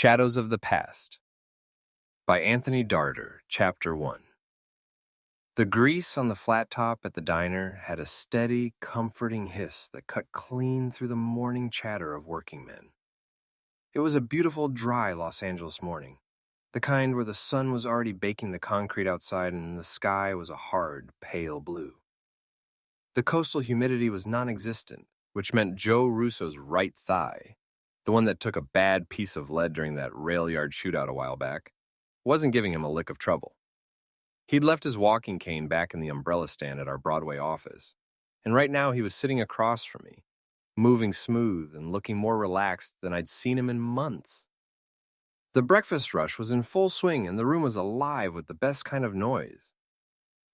Shadows of the Past by Anthony Darder, Chapter 1. The grease on the flat top at the diner had a steady, comforting hiss that cut clean through the morning chatter of working men. It was a beautiful, dry Los Angeles morning, the kind where the sun was already baking the concrete outside and the sky was a hard, pale blue. The coastal humidity was non-existent, which meant Joe Russo's right thigh, the one that took a bad piece of lead during that rail yard shootout a while back, wasn't giving him a lick of trouble. He'd left his walking cane back in the umbrella stand at our Broadway office, and right now he was sitting across from me, moving smooth and looking more relaxed than I'd seen him in months. The breakfast rush was in full swing and the room was alive with the best kind of noise.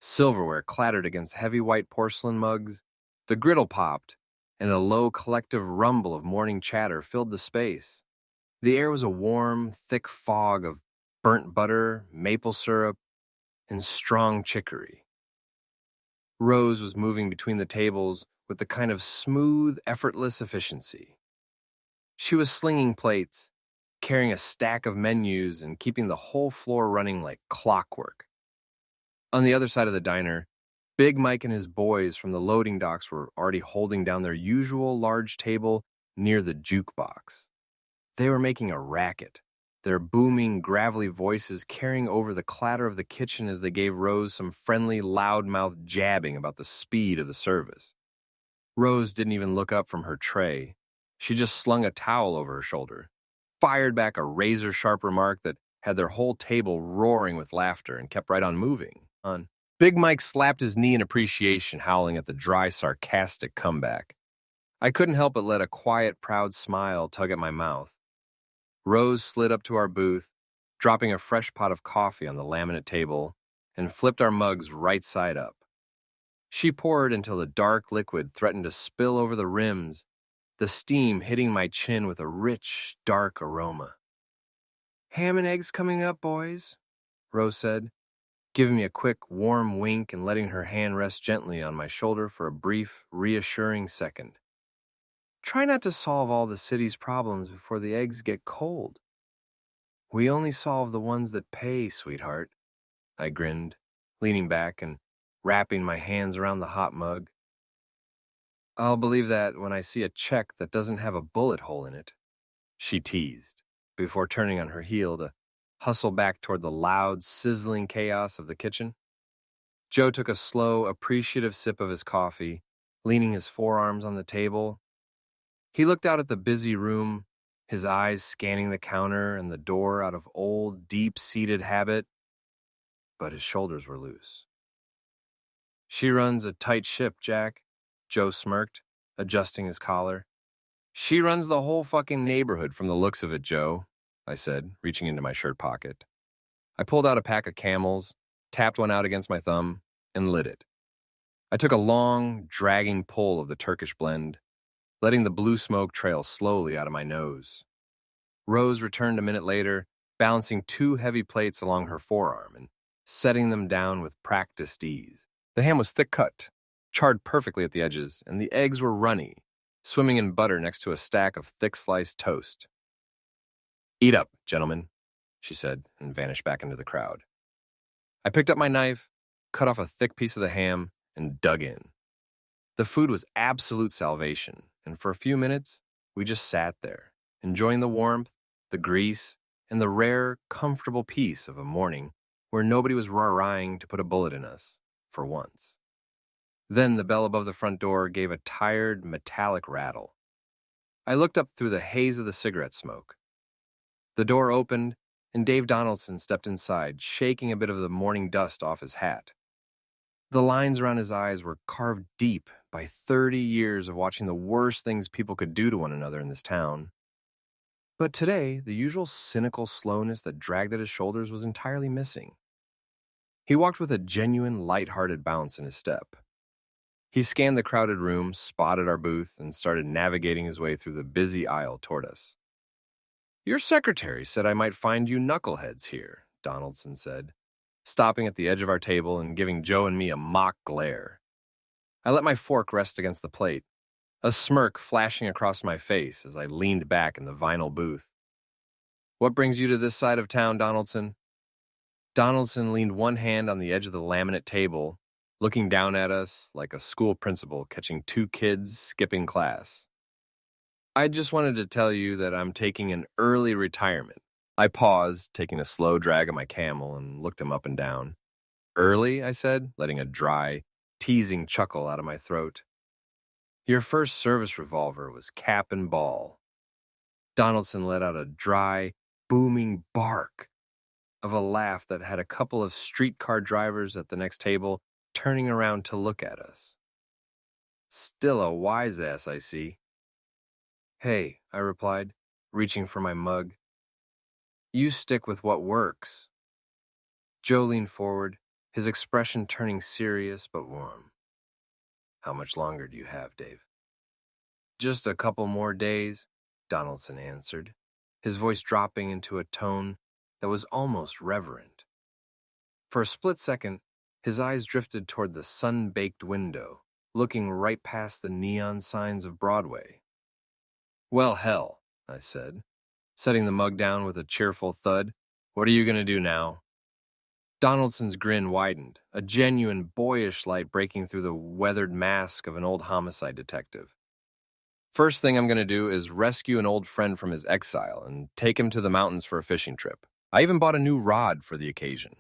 Silverware clattered against heavy white porcelain mugs, the griddle popped, and a low collective rumble of morning chatter filled the space. The air was a warm, thick fog of burnt butter, maple syrup, and strong chicory. Rose was moving between the tables with the kind of smooth, effortless efficiency. She was slinging plates, carrying a stack of menus, and keeping the whole floor running like clockwork. On the other side of the diner, Big Mike and his boys from the loading docks were already holding down their usual large table near the jukebox. They were making a racket, their booming, gravelly voices carrying over the clatter of the kitchen as they gave Rose some friendly, loud-mouthed jabbing about the speed of the service. Rose didn't even look up from her tray. She just slung a towel over her shoulder, fired back a razor-sharp remark that had their whole table roaring with laughter and kept right on moving. Big Mike slapped his knee in appreciation, howling at the dry, sarcastic comeback. I couldn't help but let a quiet, proud smile tug at my mouth. Rose slid up to our booth, dropping a fresh pot of coffee on the laminate table, and flipped our mugs right side up. She poured until the dark liquid threatened to spill over the rims, the steam hitting my chin with a rich, dark aroma. "Ham and eggs coming up, boys," Rose said, giving me a quick, warm wink and letting her hand rest gently on my shoulder for a brief, reassuring second. "Try not to solve all the city's problems before the eggs get cold." "We only solve the ones that pay, sweetheart," I grinned, leaning back and wrapping my hands around the hot mug. "I'll believe that when I see a check that doesn't have a bullet hole in it," she teased, before turning on her heel to hustle back toward the loud, sizzling chaos of the kitchen. Joe took a slow, appreciative sip of his coffee, leaning his forearms on the table. He looked out at the busy room, his eyes scanning the counter and the door out of old, deep-seated habit, but his shoulders were loose. "She runs a tight ship, Jack," Joe smirked, adjusting his collar. "She runs the whole fucking neighborhood from the looks of it, Joe," I said, reaching into my shirt pocket. I pulled out a pack of Camels, tapped one out against my thumb, and lit it. I took a long, dragging pull of the Turkish blend, letting the blue smoke trail slowly out of my nose. Rose returned a minute later, balancing two heavy plates along her forearm and setting them down with practiced ease. The ham was thick-cut, charred perfectly at the edges, and the eggs were runny, swimming in butter next to a stack of thick-sliced toast. "Eat up, gentlemen," she said, and vanished back into the crowd. I picked up my knife, cut off a thick piece of the ham, and dug in. The food was absolute salvation, and for a few minutes, we just sat there, enjoying the warmth, the grease, and the rare, comfortable peace of a morning where nobody was rah-rahing to put a bullet in us, for once. Then the bell above the front door gave a tired, metallic rattle. I looked up through the haze of the cigarette smoke. The door opened, and Dave Donaldson stepped inside, shaking a bit of the morning dust off his hat. The lines around his eyes were carved deep by 30 years of watching the worst things people could do to one another in this town. But today, the usual cynical slowness that dragged at his shoulders was entirely missing. He walked with a genuine, light-hearted bounce in his step. He scanned the crowded room, spotted our booth, and started navigating his way through the busy aisle toward us. "Your secretary said I might find you knuckleheads here," Donaldson said, stopping at the edge of our table and giving Joe and me a mock glare. I let my fork rest against the plate, a smirk flashing across my face as I leaned back in the vinyl booth. What brings you to this side of town, Donaldson? Donaldson leaned one hand on the edge of the laminate table, looking down at us like a school principal catching two kids skipping class. I just wanted to tell you that I'm taking an early retirement. I paused, taking a slow drag of my camel, and looked him up and down. Early, I said, letting a dry, teasing chuckle out of my throat. Your first service revolver was cap and ball. Donaldson let out a dry, booming bark of a laugh that had a couple of streetcar drivers at the next table turning around to look at us. Still a wise ass, I see. Hey, I replied, reaching for my mug. You stick with what works. Joe leaned forward, his expression turning serious but warm. How much longer do you have, Dave? Just a couple more days, Donaldson answered, his voice dropping into a tone that was almost reverent. For a split second, his eyes drifted toward the sun-baked window, looking right past the neon signs of Broadway. Well, hell, I said, setting the mug down with a cheerful thud. What are you going to do now? Donaldson's grin widened, a genuine boyish light breaking through the weathered mask of an old homicide detective. First thing I'm going to do is rescue an old friend from his exile and take him to the mountains for a fishing trip. I even bought a new rod for the occasion.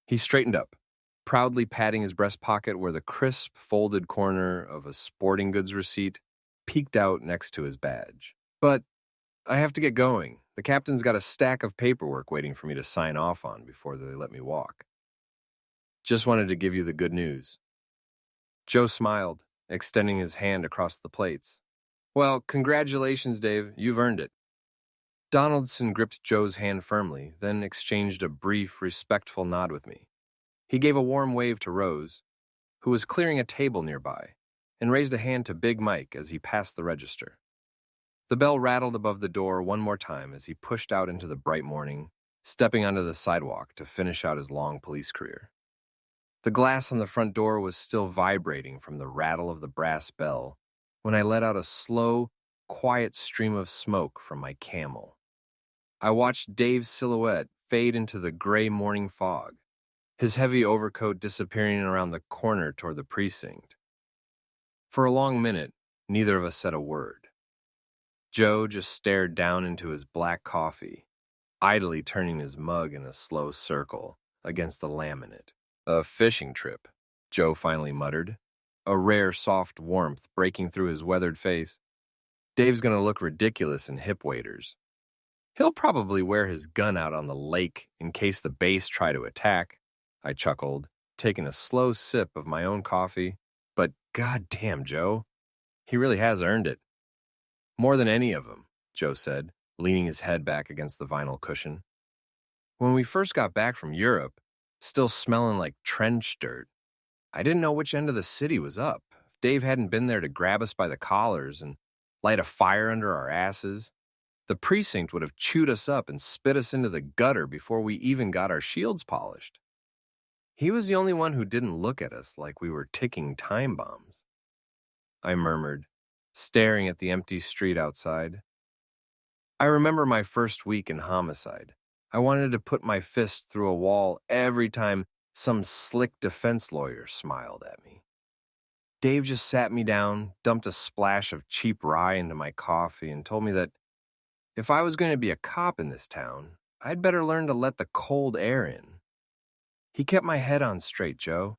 He straightened up, proudly patting his breast pocket where the crisp, folded corner of a sporting goods receipt peeked out next to his badge. But I have to get going. The captain's got a stack of paperwork waiting for me to sign off on before they let me walk. Just wanted to give you the good news. Joe smiled, extending his hand across the plates. Well, congratulations, Dave. You've earned it. Donaldson gripped Joe's hand firmly, then exchanged a brief, respectful nod with me. He gave a warm wave to Rose, who was clearing a table nearby, and raised a hand to Big Mike as he passed the register. The bell rattled above the door one more time as he pushed out into the bright morning, stepping onto the sidewalk to finish out his long police career. The glass on the front door was still vibrating from the rattle of the brass bell when I let out a slow, quiet stream of smoke from my camel. I watched Dave's silhouette fade into the gray morning fog, his heavy overcoat disappearing around the corner toward the precinct. For a long minute, neither of us said a word. Joe just stared down into his black coffee, idly turning his mug in a slow circle against the laminate. A fishing trip, Joe finally muttered, a rare soft warmth breaking through his weathered face. Dave's gonna look ridiculous in hip waders. He'll probably wear his gun out on the lake in case the base try to attack, I chuckled, taking a slow sip of my own coffee. But goddamn, Joe, he really has earned it. More than any of them, Joe said, leaning his head back against the vinyl cushion. When we first got back from Europe, still smelling like trench dirt, I didn't know which end of the city was up. If Dave hadn't been there to grab us by the collars and light a fire under our asses, the precinct would have chewed us up and spit us into the gutter before we even got our shields polished. He was the only one who didn't look at us like we were ticking time bombs. I murmured, staring at the empty street outside. I remember my first week in homicide. I wanted to put my fist through a wall every time some slick defense lawyer smiled at me. Dave just sat me down, dumped a splash of cheap rye into my coffee, and told me that if I was going to be a cop in this town, I'd better learn to let the cold air in. He kept my head on straight, Joe.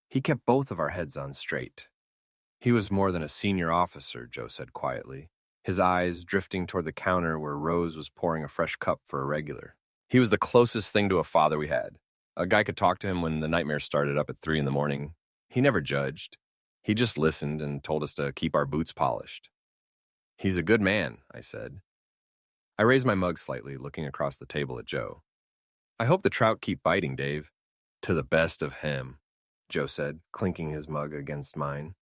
He kept both of our heads on straight. He was more than a senior officer, Joe said quietly, his eyes drifting toward the counter where Rose was pouring a fresh cup for a regular. He was the closest thing to a father we had. A guy could talk to him when the nightmare started up at 3 a.m. He never judged. He just listened and told us to keep our boots polished. He's a good man, I said. I raised my mug slightly, looking across the table at Joe. I hope the trout keep biting, Dave. To the best of him, Joe said, clinking his mug against mine.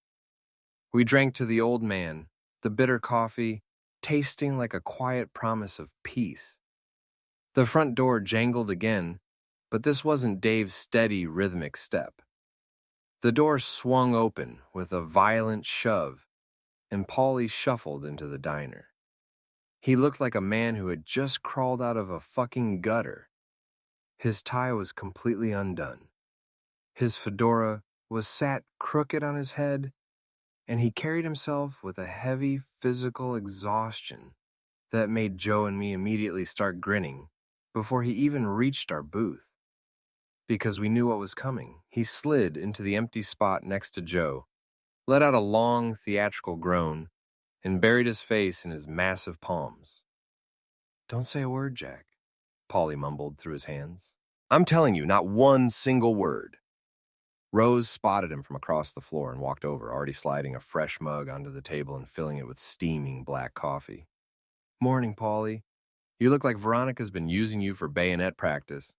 We drank to the old man, the bitter coffee, tasting like a quiet promise of peace. The front door jangled again, but this wasn't Dave's steady, rhythmic step. The door swung open with a violent shove, and Paulie shuffled into the diner. He looked like a man who had just crawled out of a fucking gutter. His tie was completely undone. His fedora was sat crooked on his head, and he carried himself with a heavy physical exhaustion that made Joe and me immediately start grinning before he even reached our booth. Because we knew what was coming, he slid into the empty spot next to Joe, let out a long theatrical groan, and buried his face in his massive palms. "Don't say a word, Jack," Paulie mumbled through his hands. "I'm telling you, not one single word." Rose spotted him from across the floor and walked over, already sliding a fresh mug onto the table and filling it with steaming black coffee. "Morning, Paulie. You look like Veronica's been using you for bayonet practice."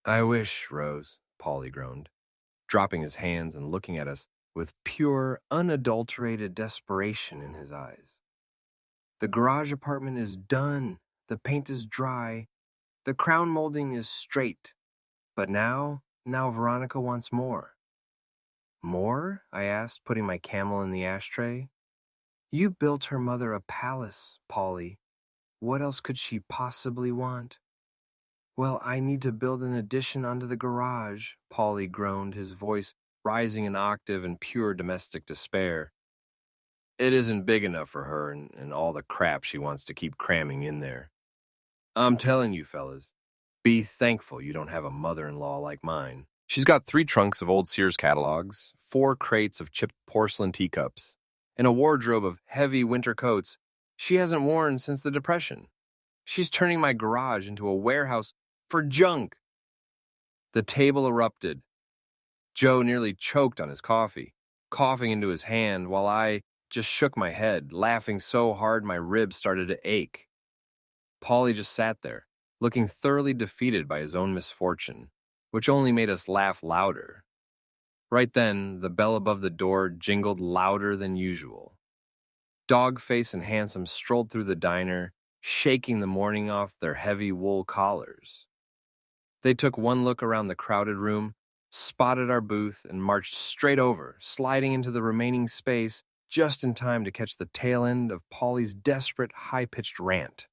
"I wish, Rose," Paulie groaned, dropping his hands and looking at us with pure, unadulterated desperation in his eyes. "The garage apartment is done. The paint is dry. The crown molding is straight. But now Veronica wants more." "More?" I asked, putting my Camel in the ashtray. "You built her mother a palace, Paulie. What else could she possibly want?" "Well, I need to build an addition onto the garage," Paulie groaned, his voice rising an octave in pure domestic despair. "It isn't big enough for her and all the crap she wants to keep cramming in there. I'm telling you, fellas, be thankful you don't have a mother-in-law like mine. She's got 3 trunks of old Sears catalogs, 4 crates of chipped porcelain teacups, and a wardrobe of heavy winter coats she hasn't worn since the Depression. She's turning my garage into a warehouse for junk." The table erupted. Joe nearly choked on his coffee, coughing into his hand while I just shook my head, laughing so hard my ribs started to ache. Paulie just sat there, looking thoroughly defeated by his own misfortune, which only made us laugh louder. Right then, the bell above the door jingled louder than usual. Dogface and Handsome strolled through the diner, shaking the morning off their heavy wool collars. They took one look around the crowded room, spotted our booth, and marched straight over, sliding into the remaining space just in time to catch the tail end of Paulie's desperate, high-pitched rant.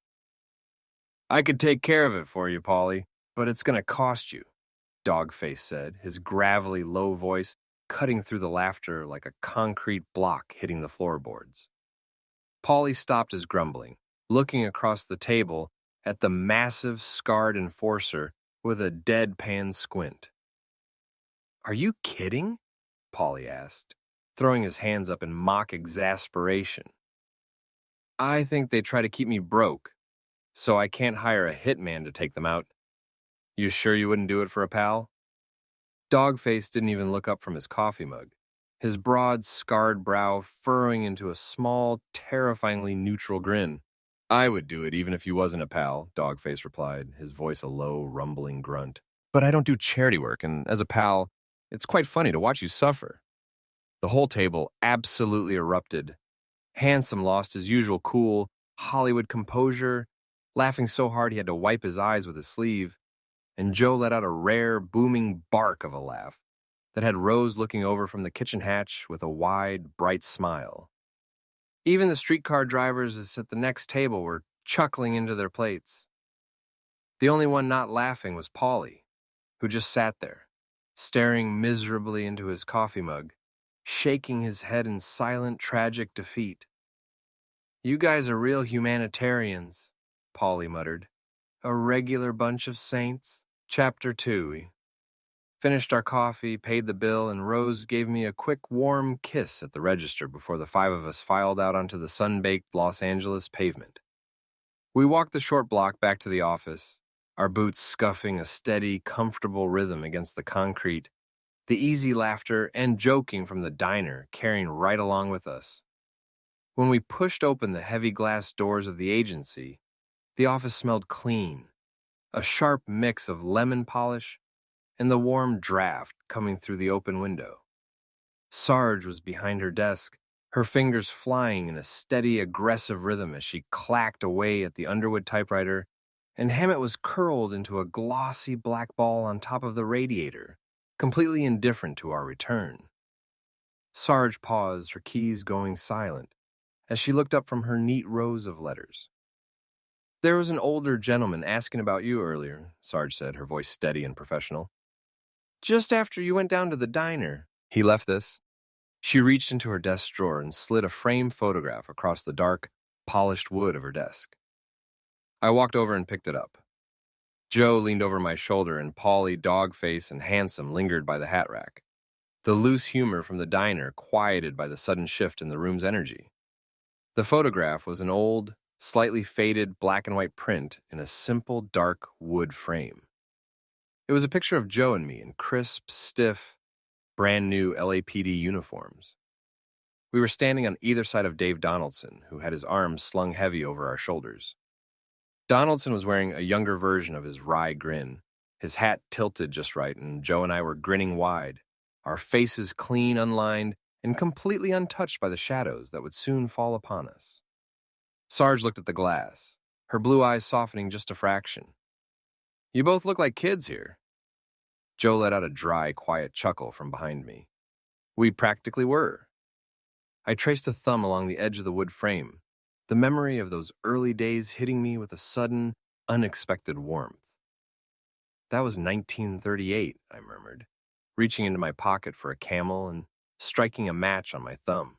"I could take care of it for you, Paulie, but it's going to cost you," Dogface said, his gravelly, low voice cutting through the laughter like a concrete block hitting the floorboards. Paulie stopped his grumbling, looking across the table at the massive, scarred enforcer with a deadpan squint. "Are you kidding?" Paulie asked, throwing his hands up in mock exasperation. "I think they try to keep me broke, so I can't hire a hitman to take them out. You sure you wouldn't do it for a pal?" Dogface didn't even look up from his coffee mug, his broad, scarred brow furrowing into a small, terrifyingly neutral grin. "I would do it even if you wasn't a pal," Dogface replied, his voice a low, rumbling grunt. "But I don't do charity work, and as a pal, it's quite funny to watch you suffer." The whole table absolutely erupted. Handsome lost his usual cool, Hollywood composure, laughing so hard he had to wipe his eyes with his sleeve, and Joe let out a rare, booming bark of a laugh that had Rose looking over from the kitchen hatch with a wide, bright smile. Even the streetcar drivers at the next table were chuckling into their plates. The only one not laughing was Paulie, who just sat there, staring miserably into his coffee mug, shaking his head in silent, tragic defeat. "You guys are real humanitarians," Paulie muttered. "A regular bunch of saints." Chapter 2. We finished our coffee, paid the bill, and Rose gave me a quick, warm kiss at the register before the 5 of us filed out onto the sun-baked Los Angeles pavement. We walked the short block back to the office, our boots scuffing a steady, comfortable rhythm against the concrete, the easy laughter and joking from the diner carrying right along with us. When we pushed open the heavy glass doors of the agency, the office smelled clean, a sharp mix of lemon polish and the warm draft coming through the open window. Sarge was behind her desk, her fingers flying in a steady, aggressive rhythm as she clacked away at the Underwood typewriter, and Hammett was curled into a glossy black ball on top of the radiator, completely indifferent to our return. Sarge paused, her keys going silent, as she looked up from her neat rows of letters. There was an older gentleman asking about you earlier, Sarge said, her voice steady and professional. Just after you went down to the diner. He left this. She reached into her desk drawer and slid a framed photograph across the dark, polished wood of her desk. I walked over and picked it up. Joe leaned over my shoulder, and Paulie, dog-faced and handsome, lingered by the hat rack. The loose humor from the diner quieted by the sudden shift in the room's energy. The photograph was an old, slightly faded black and white print in a simple, dark wood frame. It was a picture of Joe and me in crisp, stiff, brand new LAPD uniforms. We were standing on either side of Dave Donaldson, who had his arms slung heavy over our shoulders. Donaldson was wearing a younger version of his wry grin, his hat tilted just right, and Joe and I were grinning wide, our faces clean, unlined, and completely untouched by the shadows that would soon fall upon us. Sarge looked at the glass, her blue eyes softening just a fraction. You both look like kids here. Joe let out a dry, quiet chuckle from behind me. We practically were. I traced a thumb along the edge of the wood frame, the memory of those early days hitting me with a sudden, unexpected warmth. That was 1938, I murmured, reaching into my pocket for a Camel and striking a match on my thumb.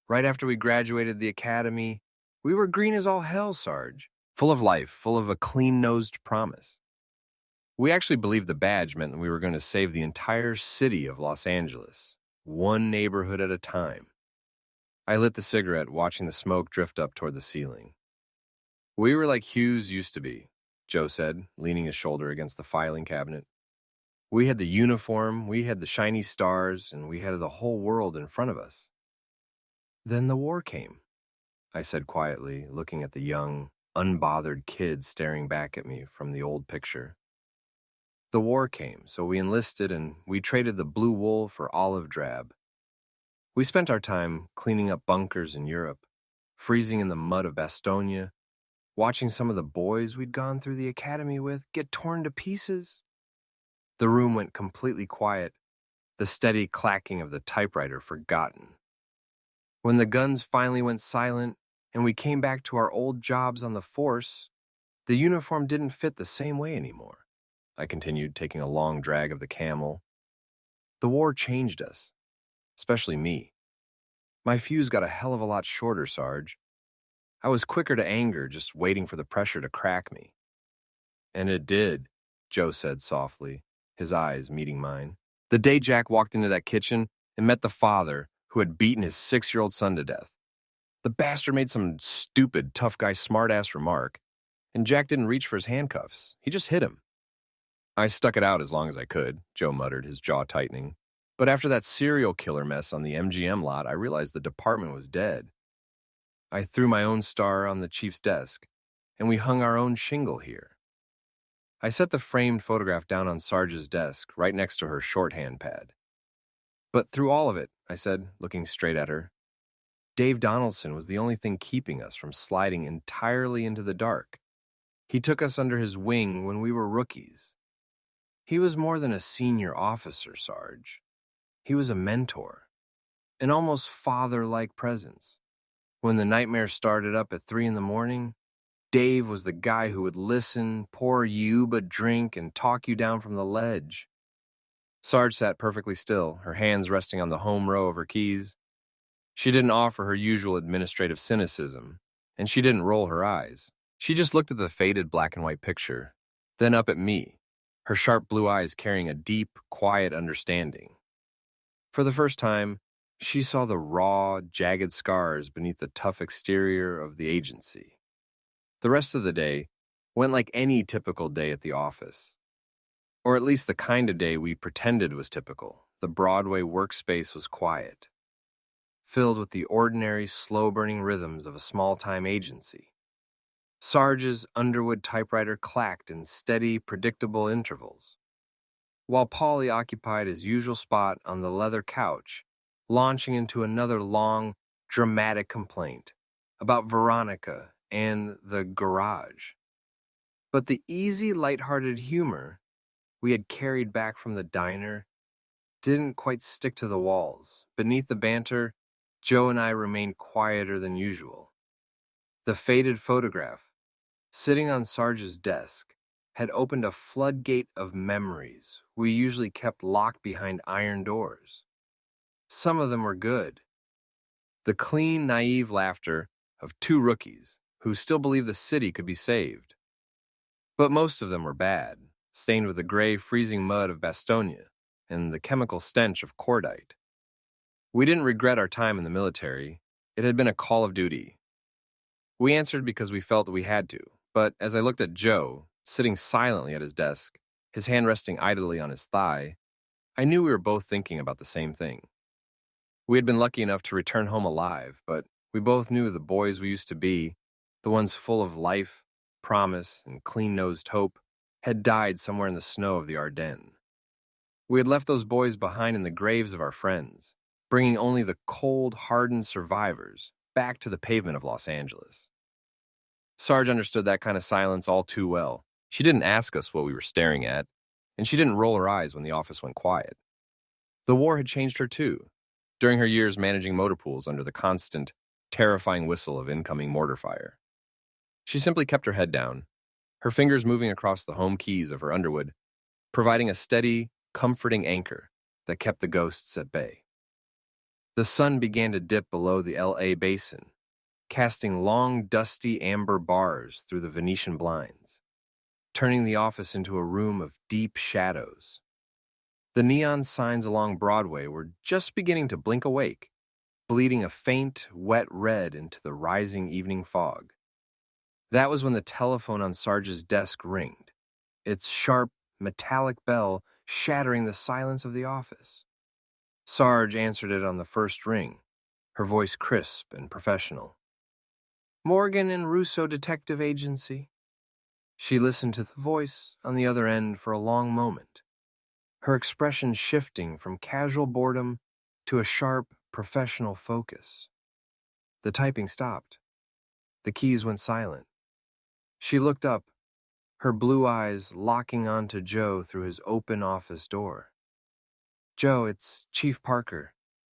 Right after we graduated the academy, we were green as all hell, Sarge, full of life, full of a clean-nosed promise. We actually believed the badge meant that we were going to save the entire city of Los Angeles, one neighborhood at a time. I lit the cigarette, watching the smoke drift up toward the ceiling. We were like Hughes used to be, Joe said, leaning his shoulder against the filing cabinet. We had the uniform, we had the shiny stars, and we had the whole world in front of us. Then the war came, I said quietly, looking at the young, unbothered kid staring back at me from the old picture. The war came, so we enlisted and we traded the blue wool for olive drab. We spent our time cleaning up bunkers in Europe, freezing in the mud of Bastogne, watching some of the boys we'd gone through the academy with get torn to pieces. The room went completely quiet, the steady clacking of the typewriter forgotten. When the guns finally went silent and we came back to our old jobs on the force, the uniform didn't fit the same way anymore. I continued, taking a long drag of the Camel. The war changed us, especially me. My fuse got a hell of a lot shorter, Sarge. I was quicker to anger, just waiting for the pressure to crack me. And it did, Joe said softly, his eyes meeting mine. The day Jack walked into that kitchen and met the father who had beaten his 6-year-old son to death. The bastard made some stupid, tough guy, smart-ass remark, and Jack didn't reach for his handcuffs. He just hit him. I stuck it out as long as I could, Joe muttered, his jaw tightening. But after that serial killer mess on the MGM lot, I realized the department was dead. I threw my own star on the chief's desk, and we hung our own shingle here. I set the framed photograph down on Sarge's desk, right next to her shorthand pad. But through all of it, I said, looking straight at her, Dave Donaldson was the only thing keeping us from sliding entirely into the dark. He took us under his wing when we were rookies. He was more than a senior officer, Sarge. He was a mentor, an almost father-like presence. When the nightmare started up at 3 a.m, Dave was the guy who would listen, pour you a drink, and talk you down from the ledge. Sarge sat perfectly still, her hands resting on the home row of her keys. She didn't offer her usual administrative cynicism, and she didn't roll her eyes. She just looked at the faded black and white picture, then up at me, her sharp blue eyes carrying a deep, quiet understanding. For the first time, she saw the raw, jagged scars beneath the tough exterior of the agency. The rest of the day went like any typical day at the office. Or at least the kind of day we pretended was typical. The Broadway workspace was quiet, filled with the ordinary, slow-burning rhythms of a small-time agency. Sarge's Underwood typewriter clacked in steady, predictable intervals, while Paulie occupied his usual spot on the leather couch, launching into another long, dramatic complaint about Veronica and the garage. But the easy, lighthearted humor we had carried back from the diner didn't quite stick to the walls. Beneath the banter, Joe and I remained quieter than usual. The faded photograph sitting on Sarge's desk, had opened a floodgate of memories we usually kept locked behind iron doors. Some of them were good. The clean, naive laughter of two rookies who still believed the city could be saved. But most of them were bad, stained with the gray, freezing mud of Bastonia and the chemical stench of cordite. We didn't regret our time in the military. It had been a call of duty. We answered because we felt that we had to, but as I looked at Joe, sitting silently at his desk, his hand resting idly on his thigh, I knew we were both thinking about the same thing. We had been lucky enough to return home alive, but we both knew the boys we used to be, the ones full of life, promise, and clean-nosed hope, had died somewhere in the snow of the Ardennes. We had left those boys behind in the graves of our friends, bringing only the cold, hardened survivors back to the pavement of Los Angeles. Sarge understood that kind of silence all too well. She didn't ask us what we were staring at, and she didn't roll her eyes when the office went quiet. The war had changed her too. During her years managing motor pools under the constant, terrifying whistle of incoming mortar fire. She simply kept her head down, her fingers moving across the home keys of her Underwood, providing a steady, comforting anchor that kept the ghosts at bay. The sun began to dip below the L.A. basin, casting long, dusty amber bars through the Venetian blinds, turning the office into a room of deep shadows. The neon signs along Broadway were just beginning to blink awake, bleeding a faint, wet red into the rising evening fog. That was when the telephone on Sarge's desk ringed, its sharp, metallic bell shattering the silence of the office. Sarge answered it on the first ring, her voice crisp and professional. "Morgan and Russo Detective Agency." She listened to the voice on the other end for a long moment, her expression shifting from casual boredom to a sharp, professional focus. The typing stopped. The keys went silent. She looked up, her blue eyes locking onto Joe through his open office door. "Joe, it's Chief Parker.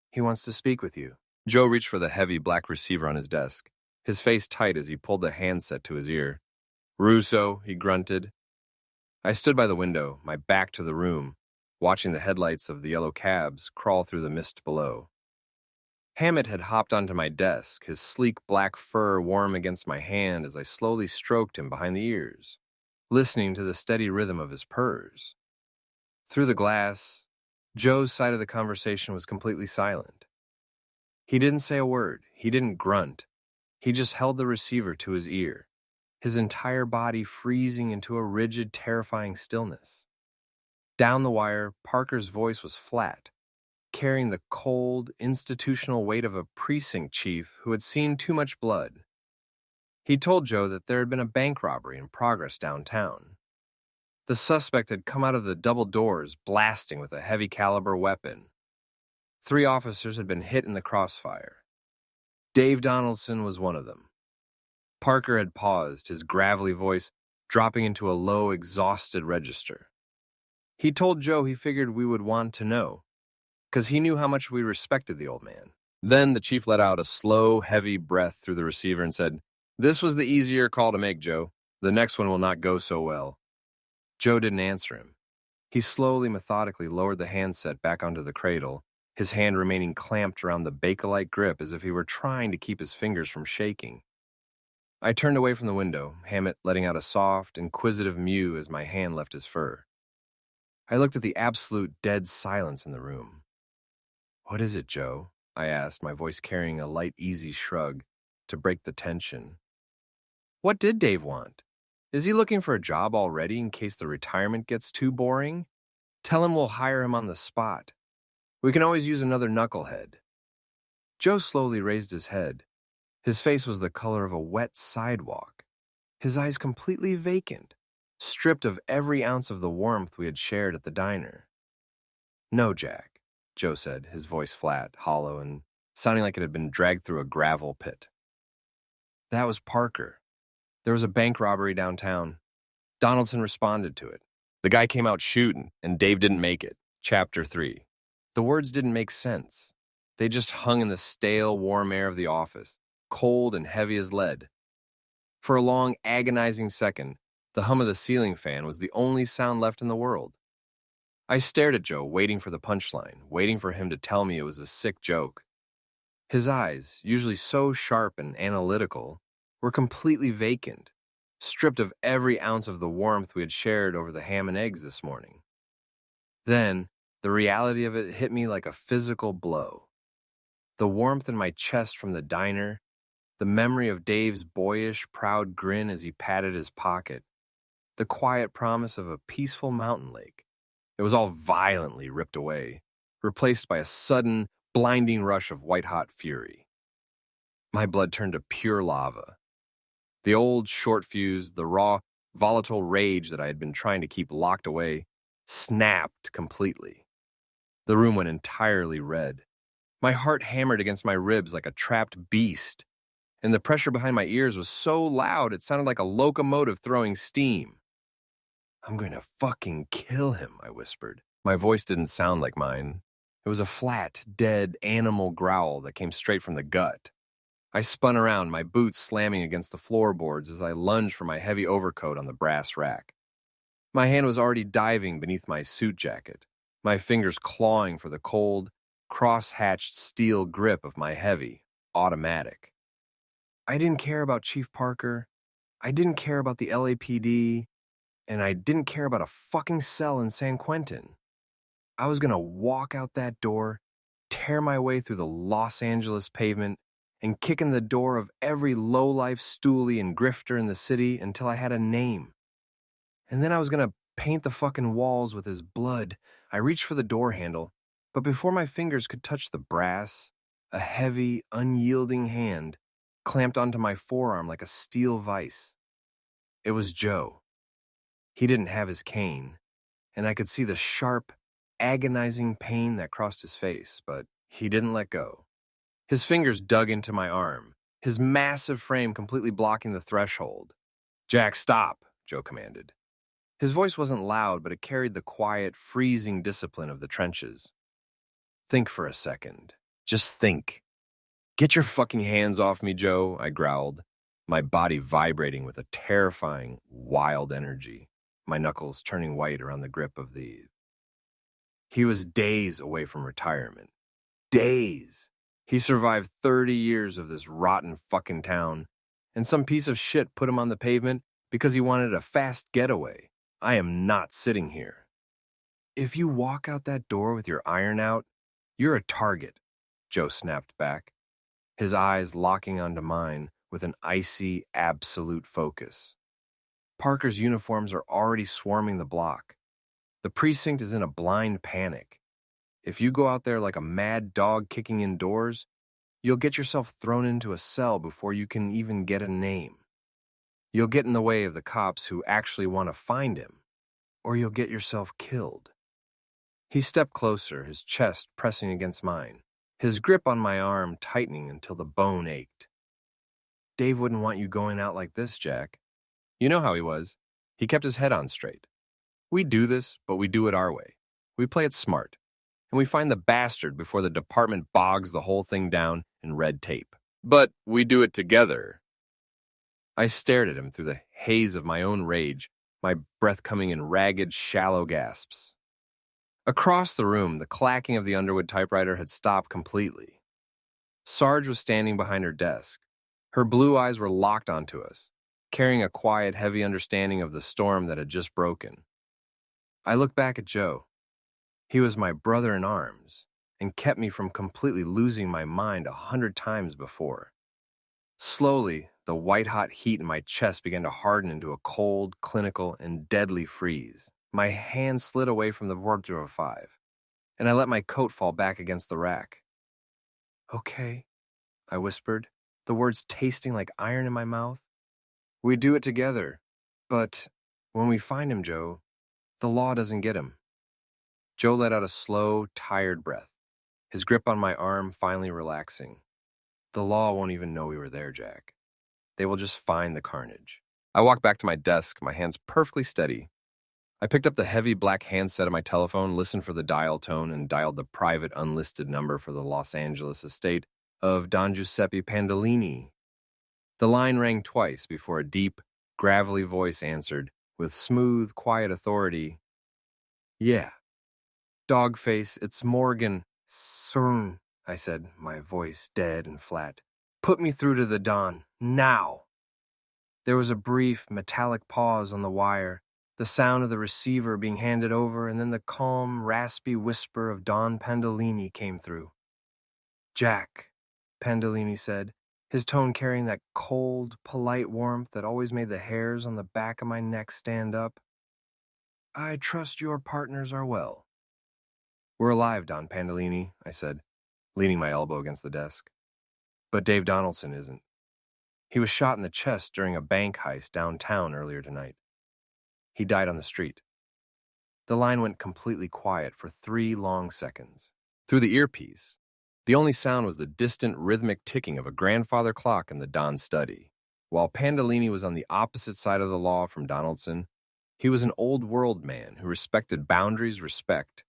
He wants to speak with you." Joe reached for the heavy black receiver on his desk, his face tight as he pulled the handset to his ear. "Russo," he grunted. I stood by the window, my back to the room, watching the headlights of the yellow cabs crawl through the mist below. Hammett had hopped onto my desk, his sleek black fur warm against my hand as I slowly stroked him behind the ears, listening to the steady rhythm of his purrs. Through the glass, Joe's side of the conversation was completely silent. He didn't say a word, he didn't grunt. He just held the receiver to his ear, his entire body freezing into a rigid, terrifying stillness. Down the wire, Parker's voice was flat, carrying the cold, institutional weight of a precinct chief who had seen too much blood. He told Joe that there had been a bank robbery in progress downtown. The suspect had come out of the double doors, blasting with a heavy-caliber weapon. 3 officers had been hit in the crossfire. Dave Donaldson was one of them. Parker had paused, his gravelly voice dropping into a low, exhausted register. He told Joe he figured we would want to know, because he knew how much we respected the old man. Then the chief let out a slow, heavy breath through the receiver and said, "This was the easier call to make, Joe. The next one will not go so well." Joe didn't answer him. He slowly, methodically lowered the handset back onto the cradle, his hand remaining clamped around the Bakelite grip as if he were trying to keep his fingers from shaking. I turned away from the window, Hammett letting out a soft, inquisitive mew as my hand left his fur. I looked at the absolute dead silence in the room. "What is it, Joe?" I asked, my voice carrying a light, easy shrug to break the tension. "What did Dave want? Is he looking for a job already in case the retirement gets too boring? Tell him we'll hire him on the spot. We can always use another knucklehead." Joe slowly raised his head. His face was the color of a wet sidewalk, his eyes completely vacant, stripped of every ounce of the warmth we had shared at the diner. "No, Jack," Joe said, his voice flat, hollow, and sounding like it had been dragged through a gravel pit. "That was Parker. There was a bank robbery downtown. Donaldson responded to it. The guy came out shooting, and Dave didn't make it." Chapter 3. The words didn't make sense. They just hung in the stale, warm air of the office, cold and heavy as lead. For a long, agonizing second, the hum of the ceiling fan was the only sound left in the world. I stared at Joe, waiting for the punchline, waiting for him to tell me it was a sick joke. His eyes, usually so sharp and analytical, were completely vacant, stripped of every ounce of the warmth we had shared over the ham and eggs this morning. Then, the reality of it hit me like a physical blow. The warmth in my chest from the diner, the memory of Dave's boyish, proud grin as he patted his pocket, the quiet promise of a peaceful mountain lake. It was all violently ripped away, replaced by a sudden, blinding rush of white-hot fury. My blood turned to pure lava. The old, short fuse, the raw, volatile rage that I had been trying to keep locked away, snapped completely. The room went entirely red. My heart hammered against my ribs like a trapped beast, and the pressure behind my ears was so loud it sounded like a locomotive throwing steam. "I'm going to fucking kill him," I whispered. My voice didn't sound like mine. It was a flat, dead, animal growl that came straight from the gut. I spun around, my boots slamming against the floorboards as I lunged for my heavy overcoat on the brass rack. My hand was already diving beneath my suit jacket, my fingers clawing for the cold, cross-hatched steel grip of my heavy automatic. I didn't care about Chief Parker, I didn't care about the LAPD, and I didn't care about a fucking cell in San Quentin. I was gonna walk out that door, tear my way through the Los Angeles pavement, and kick in the door of every lowlife stoolie and grifter in the city until I had a name. And then I was gonna paint the fucking walls with his blood. I reached for the door handle, but before my fingers could touch the brass, a heavy, unyielding hand clamped onto my forearm like a steel vise. It was Joe. He didn't have his cane, and I could see the sharp, agonizing pain that crossed his face, but he didn't let go. His fingers dug into my arm, his massive frame completely blocking the threshold. "Jack, stop," Joe commanded. His voice wasn't loud, but it carried the quiet, freezing discipline of the trenches. "Think for a second. Just think." "Get your fucking hands off me, Joe," I growled, my body vibrating with a terrifying, wild energy, my knuckles turning white around the grip of the... He was days away from retirement. Days! He survived 30 years of this rotten fucking town, and some piece of shit put him on the pavement because he wanted a fast getaway. I am not sitting here. "If you walk out that door with your iron out, you're a target," Joe snapped back, his eyes locking onto mine with an icy, absolute focus. "Parker's uniforms are already swarming the block. The precinct is in a blind panic. If you go out there like a mad dog kicking in doors, you'll get yourself thrown into a cell before you can even get a name. You'll get in the way of the cops who actually want to find him, or you'll get yourself killed." He stepped closer, his chest pressing against mine, his grip on my arm tightening until the bone ached. "Dave wouldn't want you going out like this, Jack. You know how he was. He kept his head on straight. We do this, but we do it our way. We play it smart, and we find the bastard before the department bogs the whole thing down in red tape. But we do it together." I stared at him through the haze of my own rage, my breath coming in ragged, shallow gasps. Across the room, the clacking of the Underwood typewriter had stopped completely. Sarge was standing behind her desk. Her blue eyes were locked onto us, carrying a quiet, heavy understanding of the storm that had just broken. I looked back at Joe. He was my brother in arms and kept me from completely losing my mind 100 times before. Slowly, the white-hot heat in my chest began to harden into a cold, clinical, and deadly freeze. My hand slid away from the wardrobe 5, and I let my coat fall back against the rack. "Okay," I whispered, the words tasting like iron in my mouth. "We do it together, but when we find him, Joe, the law doesn't get him." Joe let out a slow, tired breath, his grip on my arm finally relaxing. "The law won't even know we were there, Jack. They will just find the carnage." I walked back to my desk, my hands perfectly steady. I picked up the heavy black handset of my telephone, listened for the dial tone, and dialed the private unlisted number for the Los Angeles estate of Don Giuseppe Pandolini. The line rang twice before a deep, gravelly voice answered, with smooth, quiet authority. "Yeah. Dogface, it's Morgan. Sir," I said, my voice dead and flat. "Put me through to the Don, now." There was a brief, metallic pause on the wire, the sound of the receiver being handed over, and then the calm, raspy whisper of Don Pandolini came through. "Jack," Pandolini said, his tone carrying that cold, polite warmth that always made the hairs on the back of my neck stand up. "I trust your partners are well." "We're alive, Don Pandolini," I said, leaning my elbow against the desk. "But Dave Donaldson isn't. He was shot in the chest during a bank heist downtown earlier tonight. He died on the street." The line went completely quiet for 3 long seconds. Through the earpiece, the only sound was the distant rhythmic ticking of a grandfather clock in the Don's study. While Pandolini was on the opposite side of the law from Donaldson, he was an old-world man who respected boundaries, respect,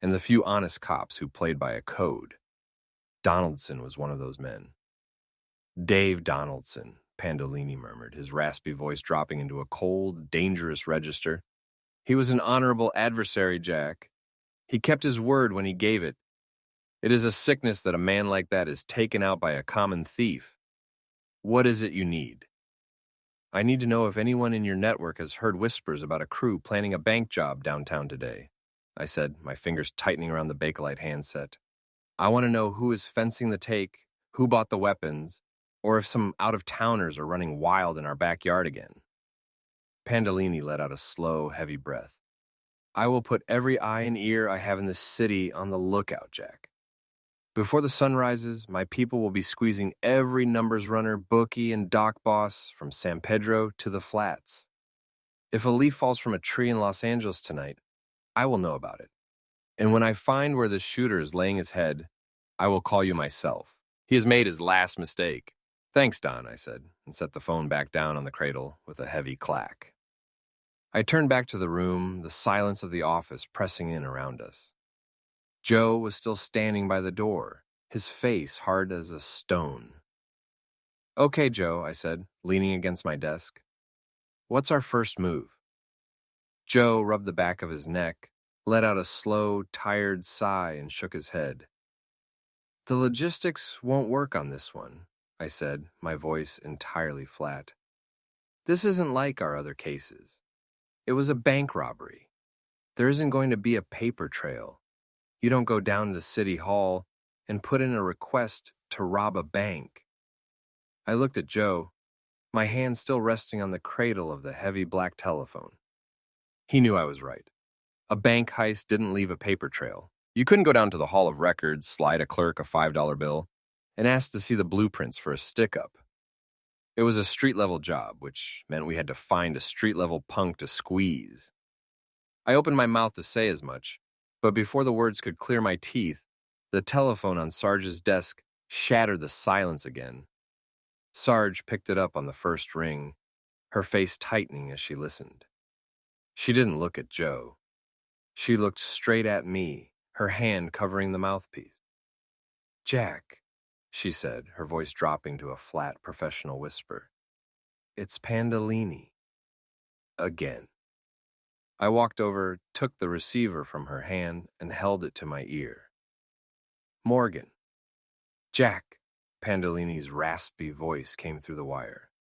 and the few honest cops who played by a code. Donaldson was one of those men. "Dave Donaldson," Pandolini murmured, his raspy voice dropping into a cold, dangerous register. "He was an honorable adversary, Jack. He kept his word when he gave it. It is a sickness that a man like that is taken out by a common thief. What is it you need?" "I need to know if anyone in your network has heard whispers about a crew planning a bank job downtown today," I said, my fingers tightening around the Bakelite handset. "I want to know who is fencing the take, who bought the weapons, or if some out-of-towners are running wild in our backyard again." Pandolini let out a slow, heavy breath. "I will put every eye and ear I have in this city on the lookout, Jack. Before the sun rises, my people will be squeezing every numbers runner, bookie, and dock boss from San Pedro to the Flats. If a leaf falls from a tree in Los Angeles tonight, I will know about it. And when I find where the shooter is laying his head, I will call you myself. He has made his last mistake." "Thanks, Don," I said, and set the phone back down on the cradle with a heavy clack. I turned back to the room, the silence of the office pressing in around us. Joe was still standing by the door, his face hard as a stone. "Okay, Joe," I said, leaning against my desk. "What's our first move?" Joe rubbed the back of his neck, let out a slow, tired sigh, and shook his head. "The logistics won't work on this one," I said, my voice entirely flat. "This isn't like our other cases. It was a bank robbery. There isn't going to be a paper trail. You don't go down to City Hall and put in a request to rob a bank." I looked at Joe, my hand still resting on the cradle of the heavy black telephone. He knew I was right. A bank heist didn't leave a paper trail. You couldn't go down to the Hall of Records, slide a clerk a $5 bill, and ask to see the blueprints for a stick-up. It was a street-level job, which meant we had to find a street-level punk to squeeze. I opened my mouth to say as much, but before the words could clear my teeth, the telephone on Sarge's desk shattered the silence again. Sarge picked it up on the first ring, her face tightening as she listened. She didn't look at Joe. She looked straight at me, her hand covering the mouthpiece. "Jack," she said, her voice dropping to a flat, professional whisper. "It's Pandolini." Again. I walked over, took the receiver from her hand, and held it to my ear. "Morgan." "Jack," Pandolini's raspy voice came through the wire.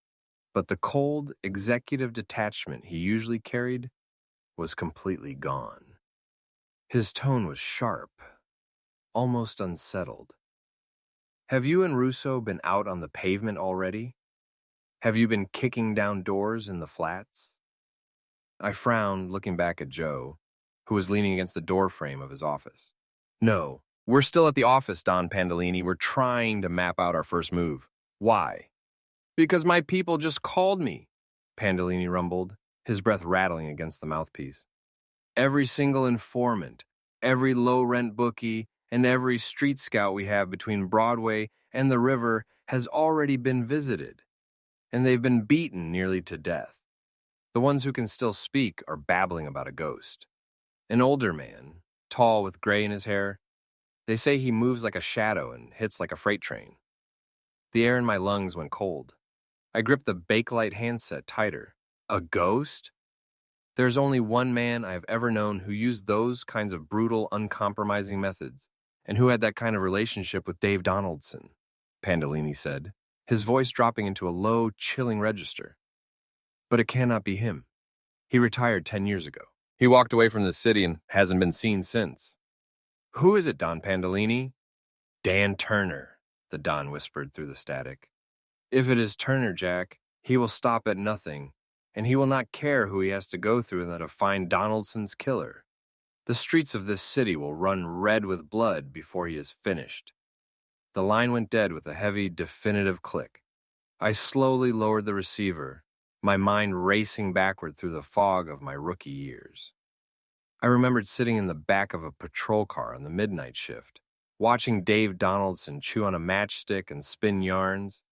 But the cold, executive detachment he usually carried was completely gone. His tone was sharp, almost unsettled. "Have you and Russo been out on the pavement already? Have you been kicking down doors in the Flats?" I frowned, looking back at Joe, who was leaning against the doorframe of his office. "No, we're still at the office, Don Pandolini. We're trying to map out our first move." "Why?" "Because my people just called me," Pandolini rumbled, his breath rattling against the mouthpiece. "Every single informant, every low-rent bookie, and every street scout we have between Broadway and the river has already been visited, and they've been beaten nearly to death. The ones who can still speak are babbling about a ghost. An older man, tall with gray in his hair. They say he moves like a shadow and hits like a freight train." The air in my lungs went cold. I gripped the Bakelite handset tighter. A ghost? There's only one man I have ever known who used those kinds of brutal, uncompromising methods, and who had that kind of relationship with Dave Donaldson, Pandolini said, his voice dropping into a low, chilling register. But it cannot be him. He retired 10 years ago. He walked away from the city and hasn't been seen since. Who is it, Don Pandolini? Dan Turner, the Don whispered through the static. If it is Turner, Jack, he will stop at nothing, and he will not care who he has to go through in order to find Donaldson's killer. The streets of this city will run red with blood before he is finished. The line went dead with a heavy, definitive click. I slowly lowered the receiver, my mind racing backward through the fog of my rookie years. I remembered sitting in the back of a patrol car on the midnight shift, watching Dave Donaldson chew on a matchstick and spin yarns.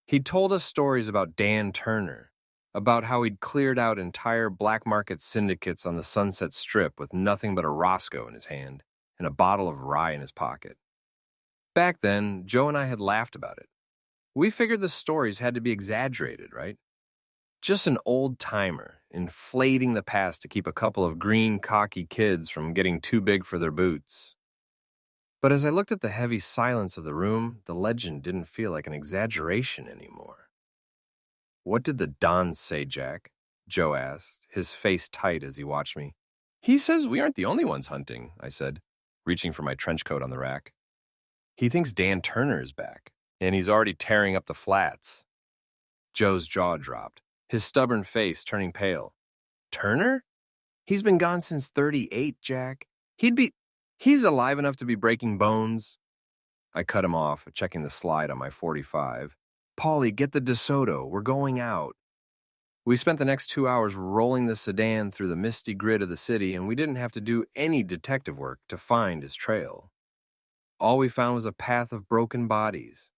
He'd told us stories about Dan Turner, about how he'd cleared out entire black market syndicates on the Sunset Strip with nothing but a Roscoe in his hand and a bottle of rye in his pocket. Back then, Joe and I had laughed about it. We figured the stories had to be exaggerated, right? Just an old-timer, inflating the past to keep a couple of green, cocky kids from getting too big for their boots. But as I looked at the heavy silence of the room, the legend didn't feel like an exaggeration anymore. What did the Don say, Jack? Joe asked, his face tight as he watched me. He says we aren't the only ones hunting, I said, reaching for my trench coat on the rack. He thinks Dan Turner is back, and he's already tearing up the flats. Joe's jaw dropped, his stubborn face turning pale. Turner? He's been gone since 38, Jack. He's alive enough to be breaking bones. I cut him off, checking the slide on my 45. Paulie, get the DeSoto. We're going out. We spent the next 2 hours rolling the sedan through the misty grid of the city, and we didn't have to do any detective work to find his trail. All we found was a path of broken bodies.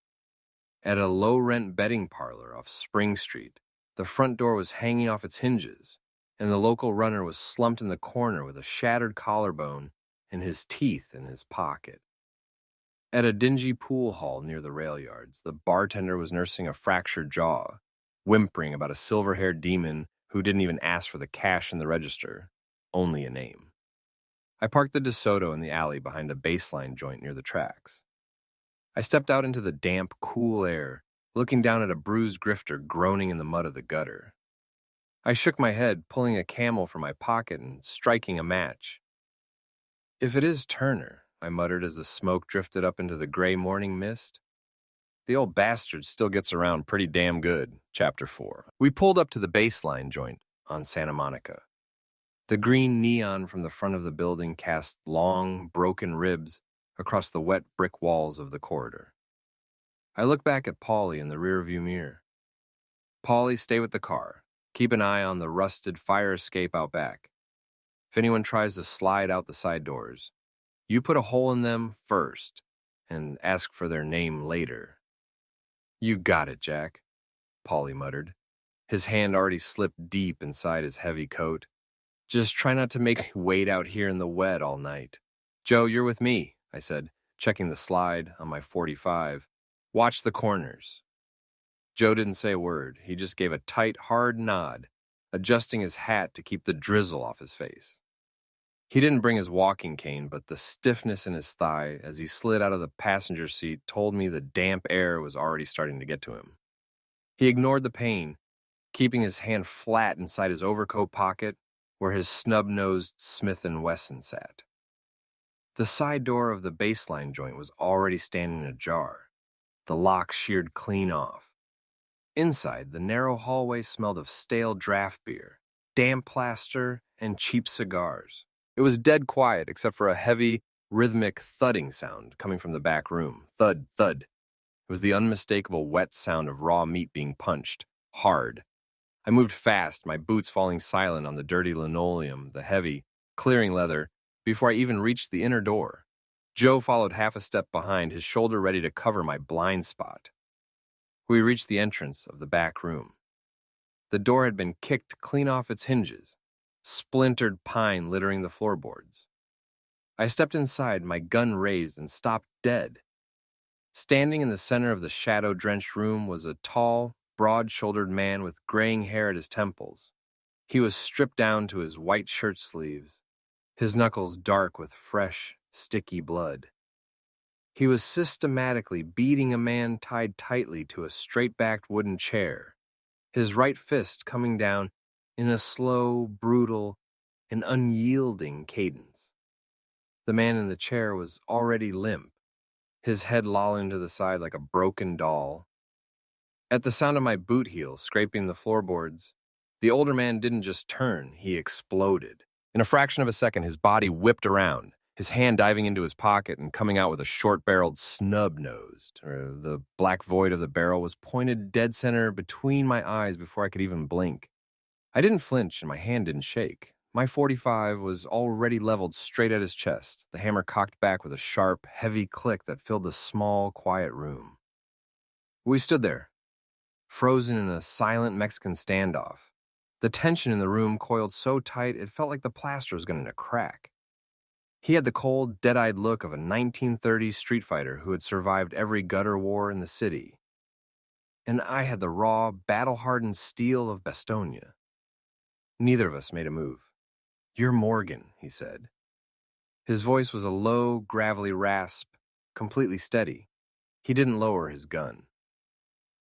At a low-rent betting parlor off Spring Street, the front door was hanging off its hinges, and the local runner was slumped in the corner with a shattered collarbone and his teeth in his pocket. At a dingy pool hall near the rail yards, the bartender was nursing a fractured jaw, whimpering about a silver-haired demon who didn't even ask for the cash in the register, only a name. I parked the DeSoto in the alley behind a baseline joint near the tracks. I stepped out into the damp, cool air, looking down at a bruised grifter groaning in the mud of the gutter. I shook my head, pulling a Camel from my pocket and striking a match. If it is Turner, I muttered as the smoke drifted up into the gray morning mist. The old bastard still gets around pretty damn good, Chapter 4. We pulled up to the baseline joint on Santa Monica. The green neon from the front of the building cast long, broken ribs across the wet brick walls of the corridor. I looked back at Paulie in the rearview mirror. Paulie, stay with the car. Keep an eye on the rusted fire escape out back. If anyone tries to slide out the side doors, you put a hole in them first and ask for their name later. You got it, Jack, Paulie muttered. His hand already slipped deep inside his heavy coat. Just try not to make me wait out here in the wet all night. Joe, you're with me, I said, checking the slide on my 45. Watch the corners. Joe didn't say a word. He just gave a tight, hard nod, adjusting his hat to keep the drizzle off his face. He didn't bring his walking cane, but the stiffness in his thigh as he slid out of the passenger seat told me the damp air was already starting to get to him. He ignored the pain, keeping his hand flat inside his overcoat pocket where his snub-nosed Smith & Wesson sat. The side door of the baseline joint was already standing ajar, the lock sheared clean off. Inside, the narrow hallway smelled of stale draft beer, damp plaster, and cheap cigars. It was dead quiet except for a heavy, rhythmic thudding sound coming from the back room. Thud, thud. It was the unmistakable wet sound of raw meat being punched, hard. I moved fast, my boots falling silent on the dirty linoleum, the heavy, clearing leather, before I even reached the inner door. Joe followed half a step behind, his shoulder ready to cover my blind spot. We reached the entrance of the back room. The door had been kicked clean off its hinges, splintered pine littering the floorboards. I stepped inside, my gun raised, and stopped dead. Standing in the center of the shadow-drenched room was a tall, broad-shouldered man with graying hair at his temples. He was stripped down to his white shirt sleeves, his knuckles dark with fresh, sticky blood. He was systematically beating a man tied tightly to a straight-backed wooden chair, his right fist coming down in a slow, brutal, and unyielding cadence. The man in the chair was already limp, his head lolling to the side like a broken doll. At the sound of my boot heel scraping the floorboards, the older man didn't just turn, he exploded. In a fraction of a second, his body whipped around, his hand diving into his pocket and coming out with a short-barreled snub-nosed. The black void of the barrel was pointed dead center between my eyes before I could even blink. I didn't flinch and my hand didn't shake. My .45 was already leveled straight at his chest, the hammer cocked back with a sharp, heavy click that filled the small, quiet room. We stood there, frozen in a silent Mexican standoff. The tension in the room coiled so tight it felt like the plaster was going to crack. He had the cold, dead-eyed look of a 1930s street fighter who had survived every gutter war in the city. And I had the raw, battle-hardened steel of Bastonia. Neither of us made a move. "You're Morgan," he said. His voice was a low, gravelly rasp, completely steady. He didn't lower his gun.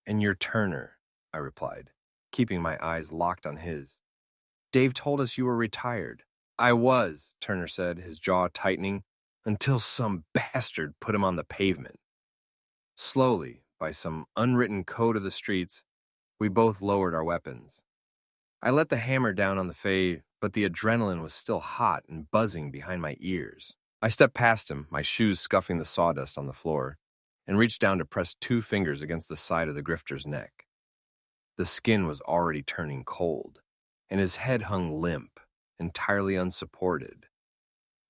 "And you're Turner," I replied, keeping my eyes locked on his. "Dave told us you were retired." "I was," Turner said, his jaw tightening, "until some bastard put him on the pavement." Slowly, by some unwritten code of the streets, we both lowered our weapons. I let the hammer down on the fey, but the adrenaline was still hot and buzzing behind my ears. I stepped past him, my shoes scuffing the sawdust on the floor, and reached down to press 2 fingers against the side of the grifter's neck. The skin was already turning cold, and his head hung limp, entirely unsupported.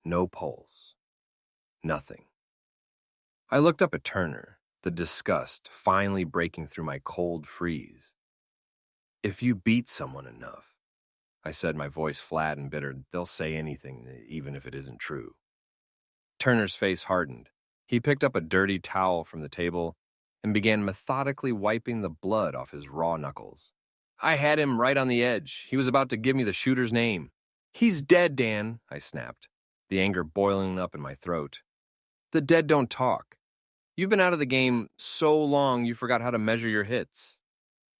No pulse. Nothing. I looked up at Turner, the disgust finally breaking through my cold freeze. "If you beat someone enough," I said, my voice flat and bitter, "they'll say anything, even if it isn't true." Turner's face hardened. He picked up a dirty towel from the table and began methodically wiping the blood off his raw knuckles. "I had him right on the edge. He was about to give me the shooter's name." "He's dead, Dan," I snapped, the anger boiling up in my throat. "The dead don't talk. You've been out of the game so long you forgot how to measure your hits.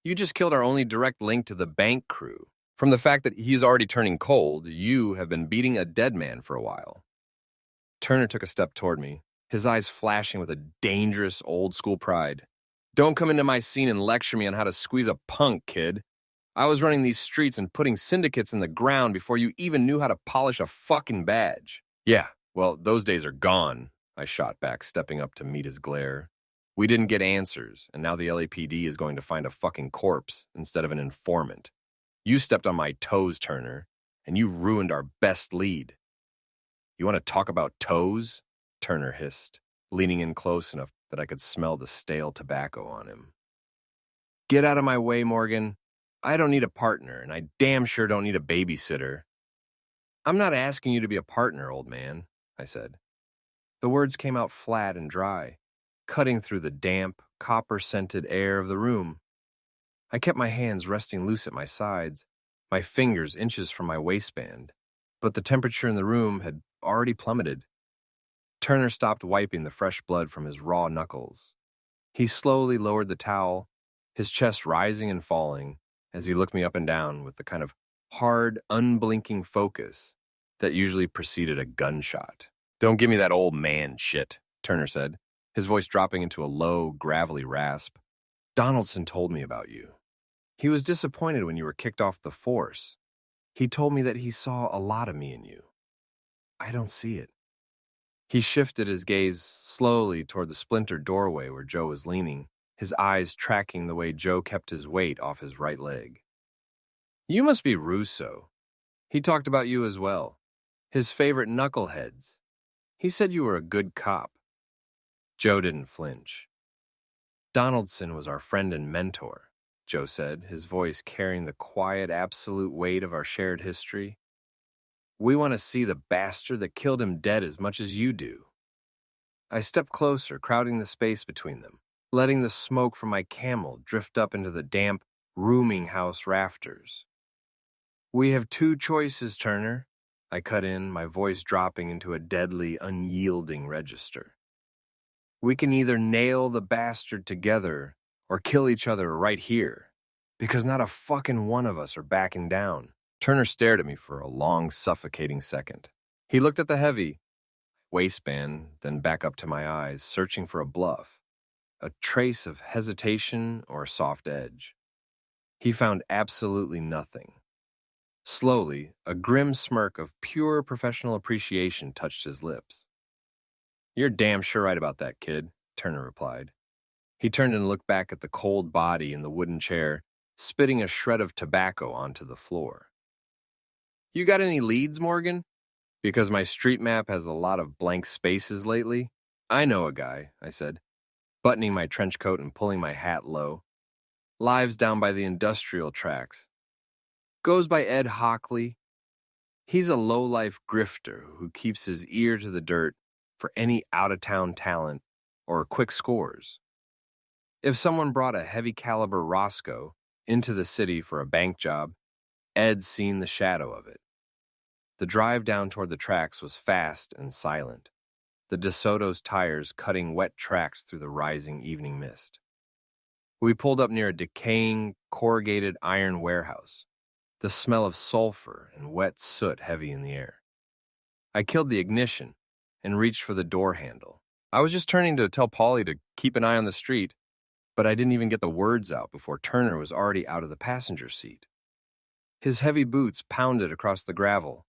You just killed our only direct link to the bank crew. From the fact that he's already turning cold, you have been beating a dead man for a while." Turner took a step toward me, his eyes flashing with a dangerous old-school pride. "Don't come into my scene and lecture me on how to squeeze a punk, kid. I was running these streets and putting syndicates in the ground before you even knew how to polish a fucking badge." "Yeah, well, those days are gone," I shot back, stepping up to meet his glare. "We didn't get answers, and now the LAPD is going to find a fucking corpse instead of an informant. You stepped on my toes, Turner, and you ruined our best lead." "You want to talk about toes?" Turner hissed, leaning in close enough that I could smell the stale tobacco on him. "Get out of my way, Morgan. I don't need a partner, and I damn sure don't need a babysitter." "I'm not asking you to be a partner, old man," I said. The words came out flat and dry, cutting through the damp, copper-scented air of the room. I kept my hands resting loose at my sides, my fingers inches from my waistband, but the temperature in the room had already plummeted. Turner stopped wiping the fresh blood from his raw knuckles. He slowly lowered the towel, his chest rising and falling as he looked me up and down with the kind of hard, unblinking focus that usually preceded a gunshot. "Don't give me that old man shit," Turner said, his voice dropping into a low, gravelly rasp. "Donaldson told me about you. He was disappointed when you were kicked off the force. He told me that he saw a lot of me in you. I don't see it." He shifted his gaze slowly toward the splintered doorway where Joe was leaning, his eyes tracking the way Joe kept his weight off his right leg. "You must be Russo. He talked about you as well. His favorite knuckleheads. He said you were a good cop." Joe didn't flinch. "Donaldson was our friend and mentor," Joe said, his voice carrying the quiet, absolute weight of our shared history. "We want to see the bastard that killed him dead as much as you do." I stepped closer, crowding the space between them, letting the smoke from my Camel drift up into the damp, rooming house rafters. "We have two choices, Turner," I cut in, my voice dropping into a deadly, unyielding register. "We can either nail the bastard together or kill each other right here, because not a fucking one of us are backing down." Turner stared at me for a long, suffocating second. He looked at the heavy waistband, then back up to my eyes, searching for a bluff, a trace of hesitation or a soft edge. He found absolutely nothing. Slowly, a grim smirk of pure professional appreciation touched his lips. "You're damn sure right about that, kid," Turner replied. He turned and looked back at the cold body in the wooden chair, spitting a shred of tobacco onto the floor. "You got any leads, Morgan? Because my street map has a lot of blank spaces lately." "I know a guy," I said, buttoning my trench coat and pulling my hat low. "Lives down by the industrial tracks. Goes by Ed Hockley. He's a low-life grifter who keeps his ear to the dirt for any out-of-town talent or quick scores. If someone brought a heavy-caliber Roscoe into the city for a bank job, Ed's seen the shadow of it." The drive down toward the tracks was fast and silent, the DeSoto's tires cutting wet tracks through the rising evening mist. We pulled up near a decaying, corrugated iron warehouse, the smell of sulfur and wet soot heavy in the air. I killed the ignition and reached for the door handle. I was just turning to tell Paulie to keep an eye on the street, but I didn't even get the words out before Turner was already out of the passenger seat. His heavy boots pounded across the gravel,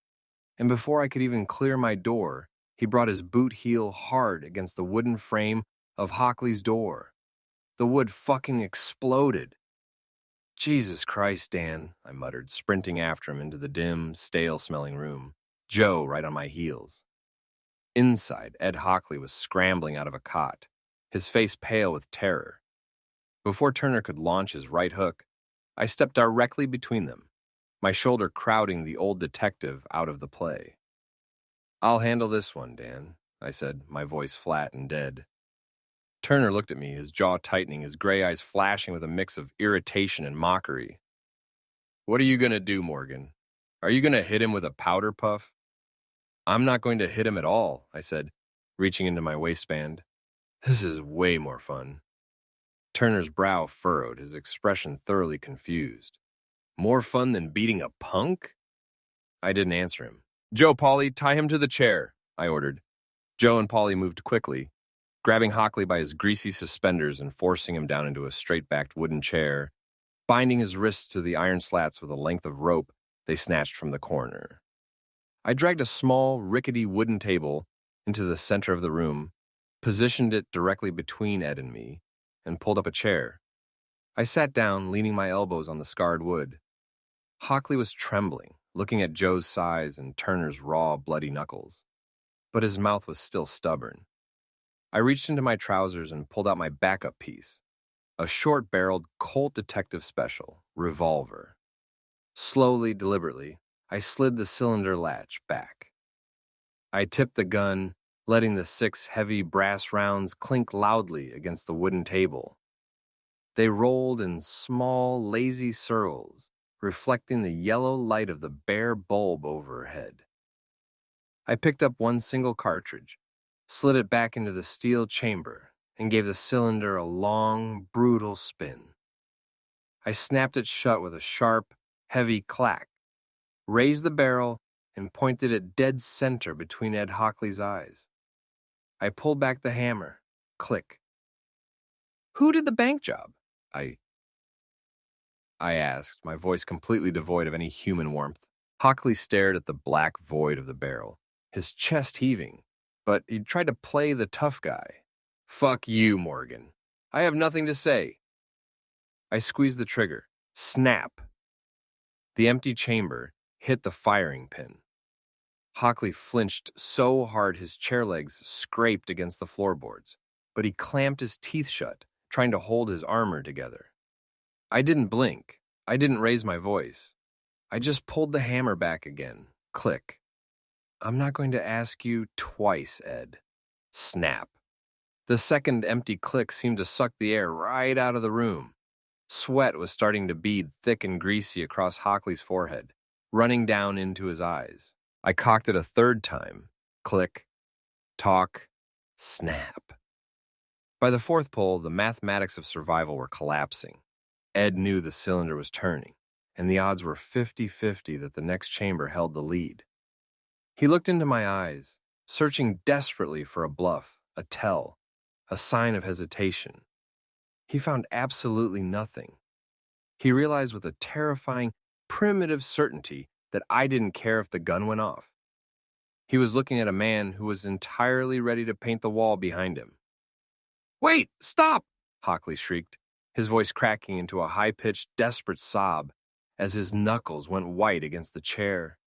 and before I could even clear my door, he brought his boot heel hard against the wooden frame of Hockley's door. The wood fucking exploded. "Jesus Christ, Dan," I muttered, sprinting after him into the dim, stale-smelling room, Joe right on my heels. Inside, Ed Hockley was scrambling out of a cot, his face pale with terror. Before Turner could launch his right hook, I stepped directly between them, my shoulder crowding the old detective out of the play. "I'll handle this one, Dan," I said, my voice flat and dead. Turner looked at me, his jaw tightening, his gray eyes flashing with a mix of irritation and mockery. "What are you going to do, Morgan? Are you going to hit him with a powder puff?" "I'm not going to hit him at all," I said, reaching into my waistband. "This is way more fun." Turner's brow furrowed, his expression thoroughly confused. "More fun than beating a punk?" I didn't answer him. "Joe, Paulie, tie him to the chair," I ordered. Joe and Paulie moved quickly, grabbing Hockley by his greasy suspenders and forcing him down into a straight-backed wooden chair, binding his wrists to the iron slats with a length of rope they snatched from the corner. I dragged a small, rickety wooden table into the center of the room, positioned it directly between Ed and me, and pulled up a chair. I sat down, leaning my elbows on the scarred wood. Hockley was trembling, looking at Joe's size and Turner's raw, bloody knuckles, but his mouth was still stubborn. I reached into my trousers and pulled out my backup piece, a short-barreled Colt Detective Special revolver. Slowly, deliberately, I slid the cylinder latch back. I tipped the gun, letting the 6 heavy brass rounds clink loudly against the wooden table. They rolled in small, lazy swirls, reflecting the yellow light of the bare bulb overhead. I picked up one single cartridge, slid it back into the steel chamber, and gave the cylinder a long, brutal spin. I snapped it shut with a sharp, heavy clack, raised the barrel, and pointed it dead center between Ed Hockley's eyes. I pulled back the hammer. Click. "Who did the bank job?" I asked, my voice completely devoid of any human warmth. Hockley stared at the black void of the barrel, his chest heaving, but he tried to play the tough guy. "Fuck you, Morgan. I have nothing to say." I squeezed the trigger. Snap! The empty chamber hit the firing pin. Hockley flinched so hard his chair legs scraped against the floorboards, but he clamped his teeth shut, trying to hold his armor together. I didn't blink. I didn't raise my voice. I just pulled the hammer back again. Click. "I'm not going to ask you twice, Ed." Snap. The second empty click seemed to suck the air right out of the room. Sweat was starting to bead thick and greasy across Hockley's forehead, running down into his eyes. I cocked it a third time. Click, talk, snap. By the fourth pull, the mathematics of survival were collapsing. Ed knew the cylinder was turning, and the odds were 50-50 that the next chamber held the lead. He looked into my eyes, searching desperately for a bluff, a tell, a sign of hesitation. He found absolutely nothing. He realized with a terrifying, primitive certainty that I didn't care if the gun went off. He was looking at a man who was entirely ready to paint the wall behind him. "Wait! Stop!" Hockley shrieked, his voice cracking into a high-pitched, desperate sob as his knuckles went white against the chair.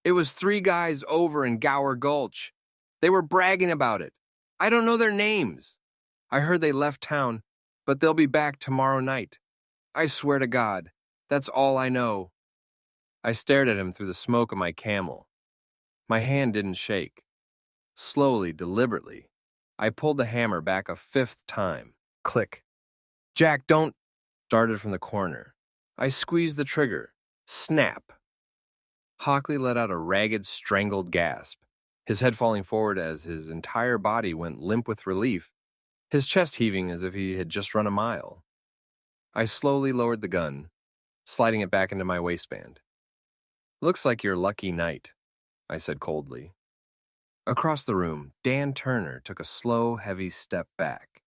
"It was 3 guys over in Gower Gulch. They were bragging about it. I don't know their names. I heard they left town, but they'll be back tomorrow night. I swear to God, that's all I know." I stared at him through the smoke of my Camel. My hand didn't shake. Slowly, deliberately, I pulled the hammer back a 5th time. Click. "Jack, don't..." darted from the corner. I squeezed the trigger. Snap. Hockley let out a ragged, strangled gasp, his head falling forward as his entire body went limp with relief, his chest heaving as if he had just run a mile. I slowly lowered the gun, sliding it back into my waistband. "Looks like your lucky night," I said coldly. Across the room, Dan Turner took a slow, heavy step back.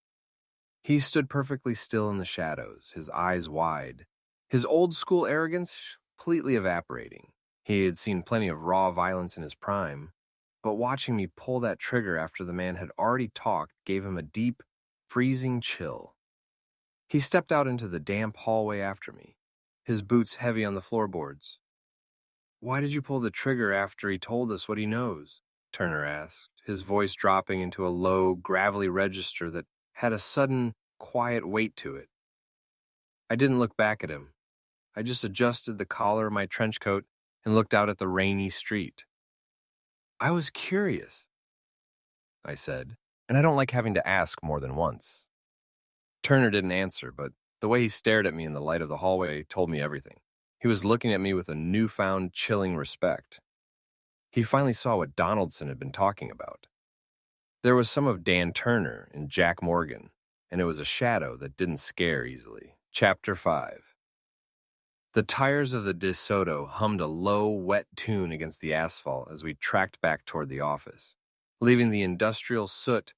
He stood perfectly still in the shadows, his eyes wide, his old-school arrogance completely evaporating. He had seen plenty of raw violence in his prime, but watching me pull that trigger after the man had already talked gave him a deep, freezing chill. He stepped out into the damp hallway after me, his boots heavy on the floorboards. "Why did you pull the trigger after he told us what he knows?" Turner asked, his voice dropping into a low, gravelly register that had a sudden, quiet weight to it. I didn't look back at him. I just adjusted the collar of my trench coat and looked out at the rainy street. "I was curious," I said, "and I don't like having to ask more than once." Turner didn't answer, but the way he stared at me in the light of the hallway told me everything. He was looking at me with a newfound, chilling respect. He finally saw what Donaldson had been talking about. There was some of Dan Turner in Jack Morgan, and it was a shadow that didn't scare easily. Chapter 5. The tires of the DeSoto hummed a low, wet tune against the asphalt as we tracked back toward the office, leaving the industrial soot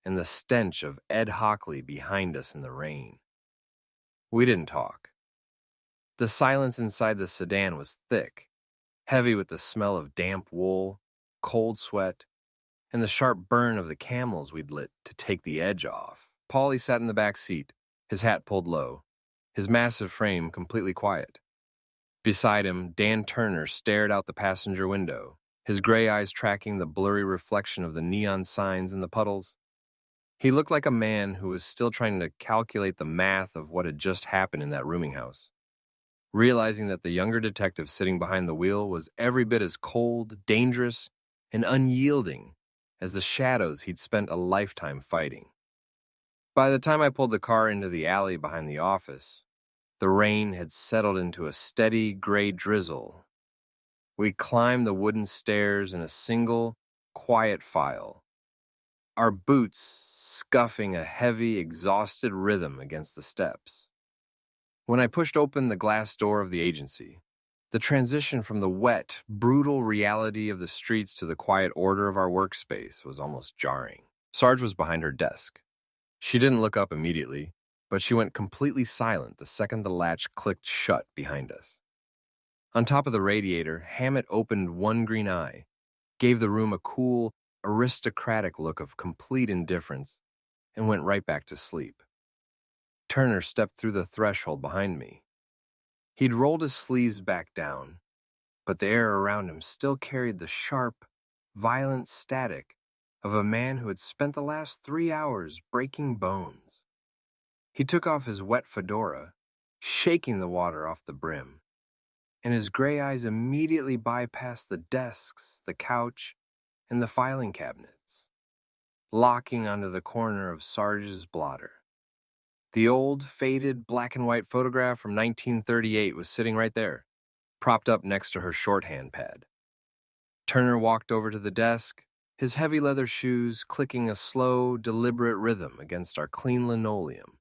and the stench of Ed Hockley behind us in the rain. We didn't talk. The silence inside the sedan was thick, heavy with the smell of damp wool, cold sweat, and the sharp burn of the Camels we'd lit to take the edge off. Paulie sat in the back seat, his hat pulled low, his massive frame completely quiet. Beside him, Dan Turner stared out the passenger window, his gray eyes tracking the blurry reflection of the neon signs in the puddles. He looked like a man who was still trying to calculate the math of what had just happened in that rooming house, realizing that the younger detective sitting behind the wheel was every bit as cold, dangerous, and unyielding as the shadows he'd spent a lifetime fighting. By the time I pulled the car into the alley behind the office, the rain had settled into a steady gray drizzle. We climbed the wooden stairs in a single, quiet file, our boots scuffing a heavy, exhausted rhythm against the steps. When I pushed open the glass door of the agency, the transition from the wet, brutal reality of the streets to the quiet order of our workspace was almost jarring. Sarge was behind her desk. She didn't look up immediately, but she went completely silent the second the latch clicked shut behind us. On top of the radiator, Hammett opened one green eye, gave the room a cool, aristocratic look of complete indifference, and went right back to sleep. Turner stepped through the threshold behind me. He'd rolled his sleeves back down, but the air around him still carried the sharp, violent static of a man who had spent the last 3 hours breaking bones. He took off his wet fedora, shaking the water off the brim, and his gray eyes immediately bypassed the desks, the couch, and the filing cabinets. locking onto the corner of Sarge's blotter. The old, faded black and white photograph from 1938 was sitting right there, propped up next to her shorthand pad. Turner walked over to the desk, his heavy leather shoes clicking a slow, deliberate rhythm against our clean linoleum.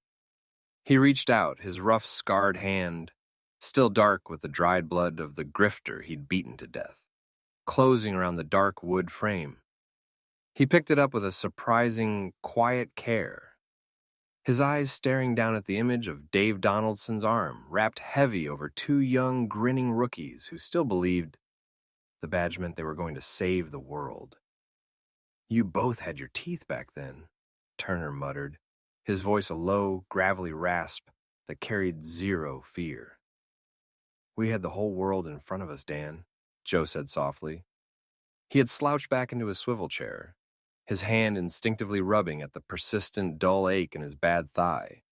He reached out, his rough, scarred hand, still dark with the dried blood of the grifter he'd beaten to death, closing around the dark wood frame. He picked it up with a surprising, quiet care, his eyes staring down at the image of Dave Donaldson's arm, wrapped heavy over two young, grinning rookies who still believed the badge meant they were going to save the world. "You both had your teeth back then," Turner muttered, his voice a low, gravelly rasp that carried zero fear. "We had the whole world in front of us, Dan," Joe said softly. He had slouched back into his swivel chair, his hand instinctively rubbing at the persistent, dull ache in his bad thigh.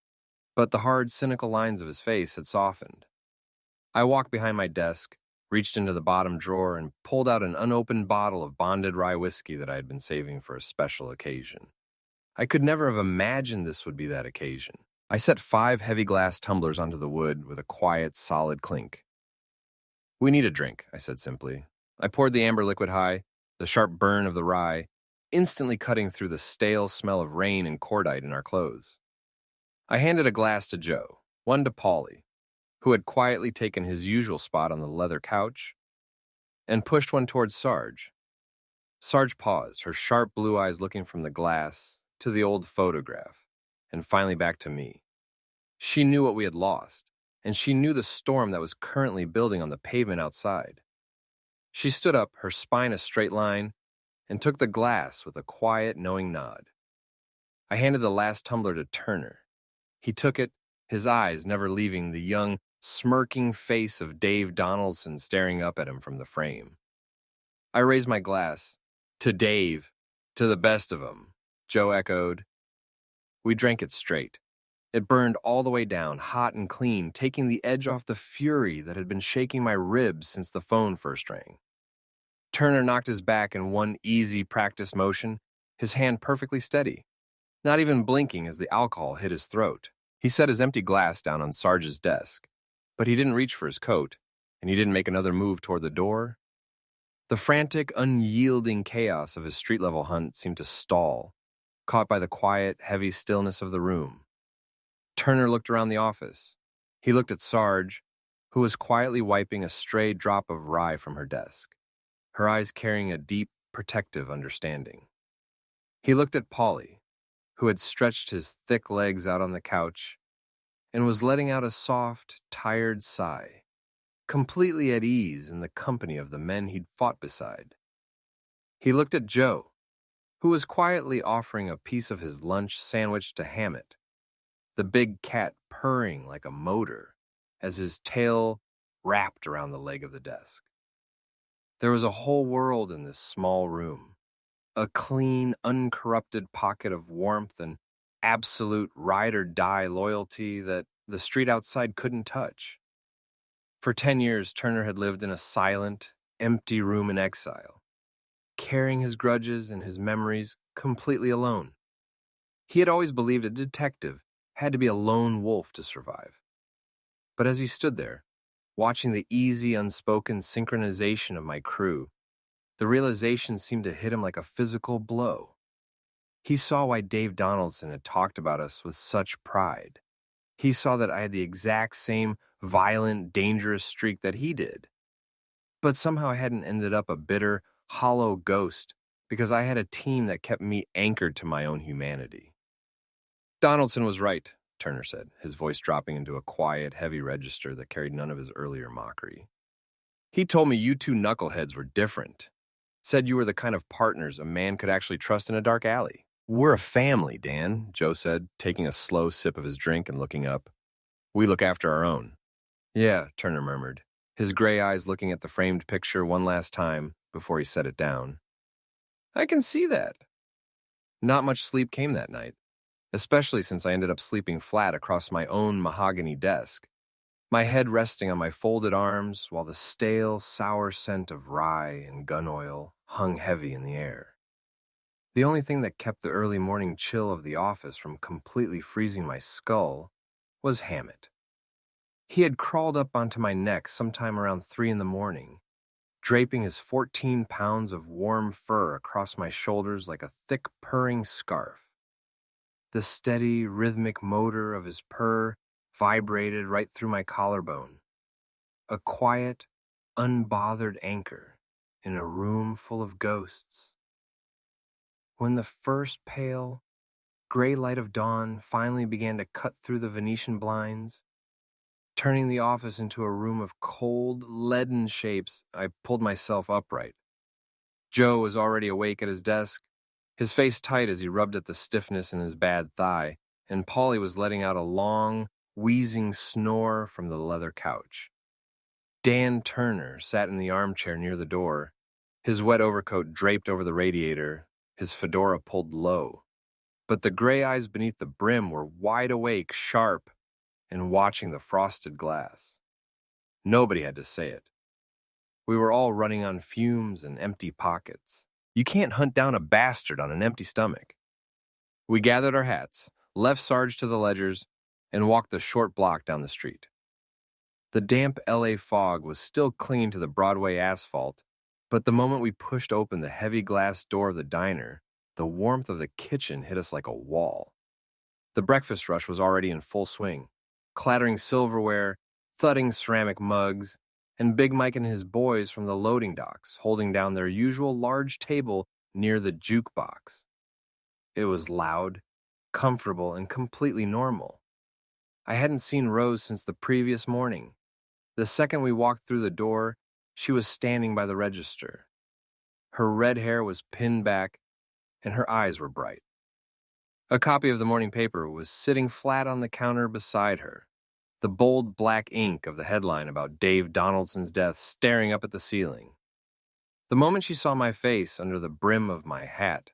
But the hard, cynical lines of his face had softened. I walked behind my desk, reached into the bottom drawer, and pulled out an unopened bottle of bonded rye whiskey that I had been saving for a special occasion. I could never have imagined this would be that occasion. I set 5 heavy glass tumblers onto the wood with a quiet, solid clink. "We need a drink," I said simply. I poured the amber liquid high, the sharp burn of the rye, instantly cutting through the stale smell of rain and cordite in our clothes. I handed a glass to Joe, one to Paulie, who had quietly taken his usual spot on the leather couch, and pushed one towards Sarge. Sarge paused, her sharp blue eyes looking from the glass to the old photograph, and finally back to me. She knew what we had lost, and she knew the storm that was currently building on the pavement outside. She stood up, her spine a straight line, and took the glass with a quiet, knowing nod. I handed the last tumbler to Turner. He took it, his eyes never leaving the young, smirking face of Dave Donaldson staring up at him from the frame. I raised my glass. "To Dave, to the best of 'em," Joe echoed. We drank it straight. It burned all the way down, hot and clean, taking the edge off the fury that had been shaking my ribs since the phone first rang. Turner knocked his back in one easy practice motion, his hand perfectly steady, not even blinking as the alcohol hit his throat. He set his empty glass down on Sarge's desk, but he didn't reach for his coat, and he didn't make another move toward the door. The frantic, unyielding chaos of his street-level hunt seemed to stall, caught by the quiet, heavy stillness of the room. Turner looked around the office. He looked at Sarge, who was quietly wiping a stray drop of rye from her desk, her eyes carrying a deep, protective understanding. He looked at Paulie, who had stretched his thick legs out on the couch and was letting out a soft, tired sigh, completely at ease in the company of the men he'd fought beside. He looked at Joe, who was quietly offering a piece of his lunch sandwich to Hammett, the big cat purring like a motor as his tail wrapped around the leg of the desk. There was a whole world in this small room, a clean, uncorrupted pocket of warmth and absolute ride-or-die loyalty that the street outside couldn't touch. For 10 years, Turner had lived in a silent, empty room in exile, carrying his grudges and his memories completely alone. He had always believed a detective had to be a lone wolf to survive. But as he stood there, watching the easy, unspoken synchronization of my crew, the realization seemed to hit him like a physical blow. He saw why Dave Donaldson had talked about us with such pride. He saw that I had the exact same violent, dangerous streak that he did. But somehow I hadn't ended up a bitter, hollow ghost because I had a team that kept me anchored to my own humanity. "Donaldson was right," Turner said, his voice dropping into a quiet, heavy register that carried none of his earlier mockery. "He told me you two knuckleheads were different. Said you were the kind of partners a man could actually trust in a dark alley." "We're a family, Dan," Joe said, taking a slow sip of his drink and looking up. "We look after our own." "Yeah," Turner murmured, his gray eyes looking at the framed picture one last time before he set it down. "I can see that." Not much sleep came that night, especially since I ended up sleeping flat across my own mahogany desk, my head resting on my folded arms while the stale, sour scent of rye and gun oil hung heavy in the air. The only thing that kept the early morning chill of the office from completely freezing my skull was Hammett. He had crawled up onto my neck sometime around 3 in the morning, draping his 14 pounds of warm fur across my shoulders like a thick purring scarf. The steady, rhythmic motor of his purr vibrated right through my collarbone, a quiet, unbothered anchor in a room full of ghosts. When the first pale, gray light of dawn finally began to cut through the Venetian blinds, turning the office into a room of cold, leaden shapes, I pulled myself upright. Joe was already awake at his desk, his face tight as he rubbed at the stiffness in his bad thigh, and Polly was letting out a long, wheezing snore from the leather couch. Dan Turner sat in the armchair near the door, his wet overcoat draped over the radiator, his fedora pulled low. But the gray eyes beneath the brim were wide awake, sharp, and watching the frosted glass. Nobody had to say it. We were all running on fumes and empty pockets. You can't hunt down a bastard on an empty stomach. We gathered our hats, left Sarge to the ledgers, and walked the short block down the street. The damp LA fog was still clinging to the Broadway asphalt, but the moment we pushed open the heavy glass door of the diner, the warmth of the kitchen hit us like a wall. The breakfast rush was already in full swing, clattering silverware, thudding ceramic mugs, and Big Mike and his boys from the loading docks holding down their usual large table near the jukebox. It was loud, comfortable, and completely normal. I hadn't seen Rose since the previous morning. The second we walked through the door, she was standing by the register. Her red hair was pinned back, and her eyes were bright. A copy of the morning paper was sitting flat on the counter beside her, the bold black ink of the headline about Dave Donaldson's death staring up at the ceiling. The moment she saw my face under the brim of my hat,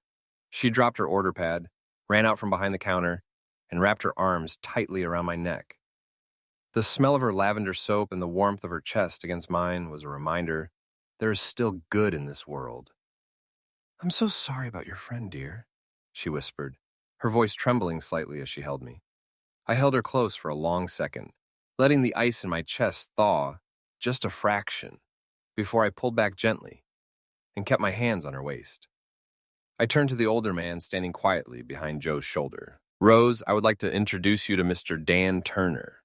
she dropped her order pad, ran out from behind the counter, and wrapped her arms tightly around my neck. The smell of her lavender soap and the warmth of her chest against mine was a reminder there is still good in this world. "I'm so sorry about your friend, dear," she whispered, her voice trembling slightly as she held me. I held her close for a long second, letting the ice in my chest thaw just a fraction before I pulled back gently and kept my hands on her waist. I turned to the older man standing quietly behind Joe's shoulder. "Rose, I would like to introduce you to Mr. Dan Turner,"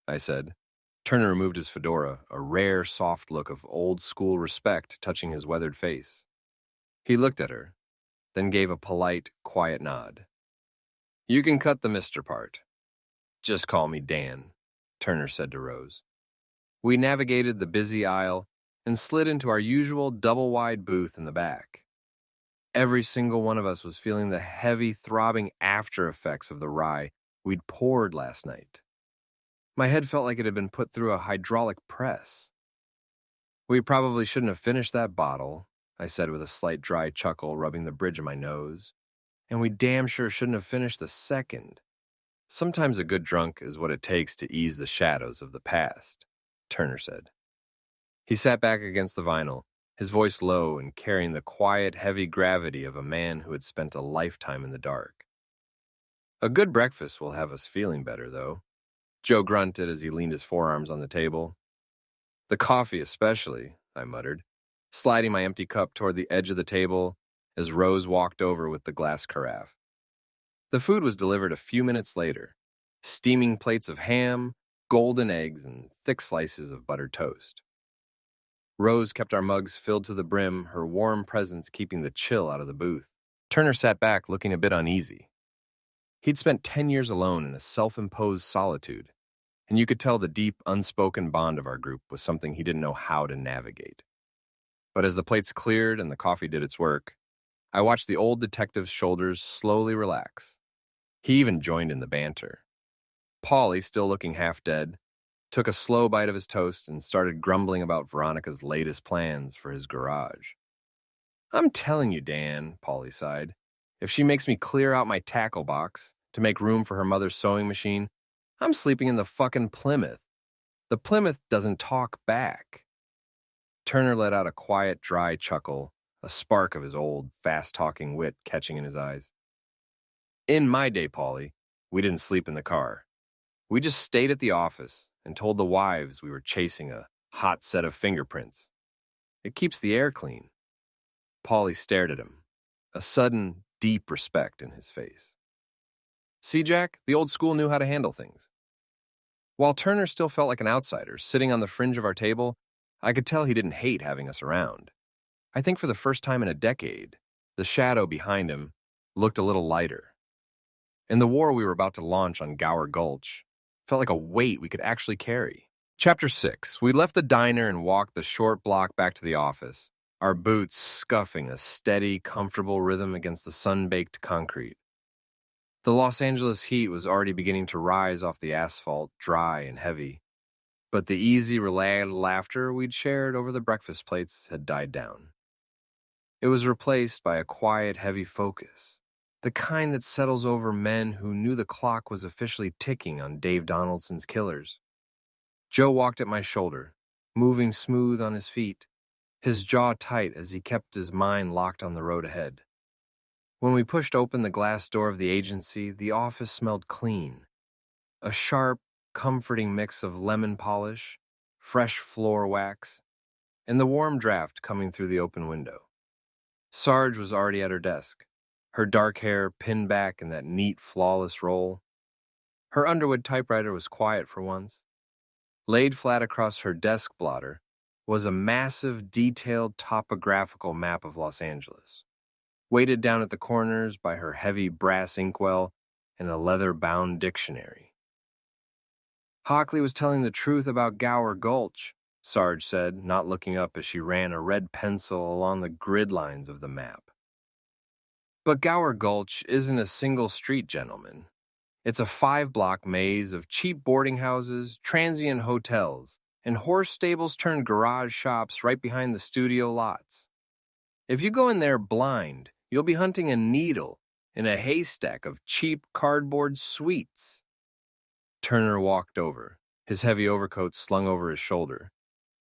I said. Turner removed his fedora, a rare, soft look of old-school respect touching his weathered face. He looked at her, then gave a polite, quiet nod. "You can cut the Mr. part. Just call me Dan," Turner said to Rose. We navigated the busy aisle and slid into our usual double-wide booth in the back. Every single one of us was feeling the heavy, throbbing after effects of the rye we'd poured last night. My head felt like it had been put through a hydraulic press. "We probably shouldn't have finished that bottle," I said with a slight dry chuckle, rubbing the bridge of my nose. "And we damn sure shouldn't have finished the second. Sometimes a good drunk is what it takes to ease the shadows of the past," Turner said. He sat back against the vinyl, his voice low and carrying the quiet, heavy gravity of a man who had spent a lifetime in the dark. "A good breakfast will have us feeling better, though," Joe grunted as he leaned his forearms on the table. "The coffee especially," I muttered, sliding my empty cup toward the edge of the table as Rose walked over with the glass carafe. The food was delivered a few minutes later, steaming plates of ham, golden eggs, and thick slices of buttered toast. Rose kept our mugs filled to the brim, her warm presence keeping the chill out of the booth. Turner sat back looking a bit uneasy. He'd spent 10 years alone in a self-imposed solitude, and you could tell the deep, unspoken bond of our group was something he didn't know how to navigate. But as the plates cleared and the coffee did its work, I watched the old detective's shoulders slowly relax. He even joined in the banter. Paulie, still looking half dead, took a slow bite of his toast and started grumbling about Veronica's latest plans for his garage. "I'm telling you, Dan," Paulie sighed, "if she makes me clear out my tackle box to make room for her mother's sewing machine, I'm sleeping in the fucking Plymouth. The Plymouth doesn't talk back." Turner let out a quiet, dry chuckle, a spark of his old, fast-talking wit catching in his eyes. In my day, Polly, we didn't sleep in the car. We just stayed at the office and told the wives we were chasing a hot set of fingerprints. It keeps the air clean. Polly stared at him, a sudden, deep respect in his face. See, Jack, the old school knew how to handle things. While Turner still felt like an outsider, sitting on the fringe of our table, I could tell he didn't hate having us around. I think for the first time in a decade, the shadow behind him looked a little lighter. And the war we were about to launch on Gower Gulch felt like a weight we could actually carry. Chapter 6. We left the diner and walked the short block back to the office, our boots scuffing a steady, comfortable rhythm against the sun-baked concrete. The Los Angeles heat was already beginning to rise off the asphalt, dry and heavy, but the easy, relaxed laughter we'd shared over the breakfast plates had died down. It was replaced by a quiet, heavy focus, the kind that settles over men who knew the clock was officially ticking on Dave Donaldson's killers. Joe walked at my shoulder, moving smooth on his feet, his jaw tight as he kept his mind locked on the road ahead. When we pushed open the glass door of the agency, the office smelled clean. A sharp, comforting mix of lemon polish, fresh floor wax, and the warm draft coming through the open window. Sarge was already at her desk, her dark hair pinned back in that neat, flawless roll. Her Underwood typewriter was quiet for once. Laid flat across her desk blotter was a massive, detailed topographical map of Los Angeles, weighted down at the corners by her heavy brass inkwell and a leather-bound dictionary. Hockley was telling the truth about Gower Gulch, Sarge said, not looking up as she ran a red pencil along the grid lines of the map. But Gower Gulch isn't a single street, gentlemen. It's a 5-block maze of cheap boarding houses, transient hotels, and horse stables turned garage shops right behind the studio lots. If you go in there blind, you'll be hunting a needle in a haystack of cheap cardboard sweets. Turner walked over, his heavy overcoat slung over his shoulder,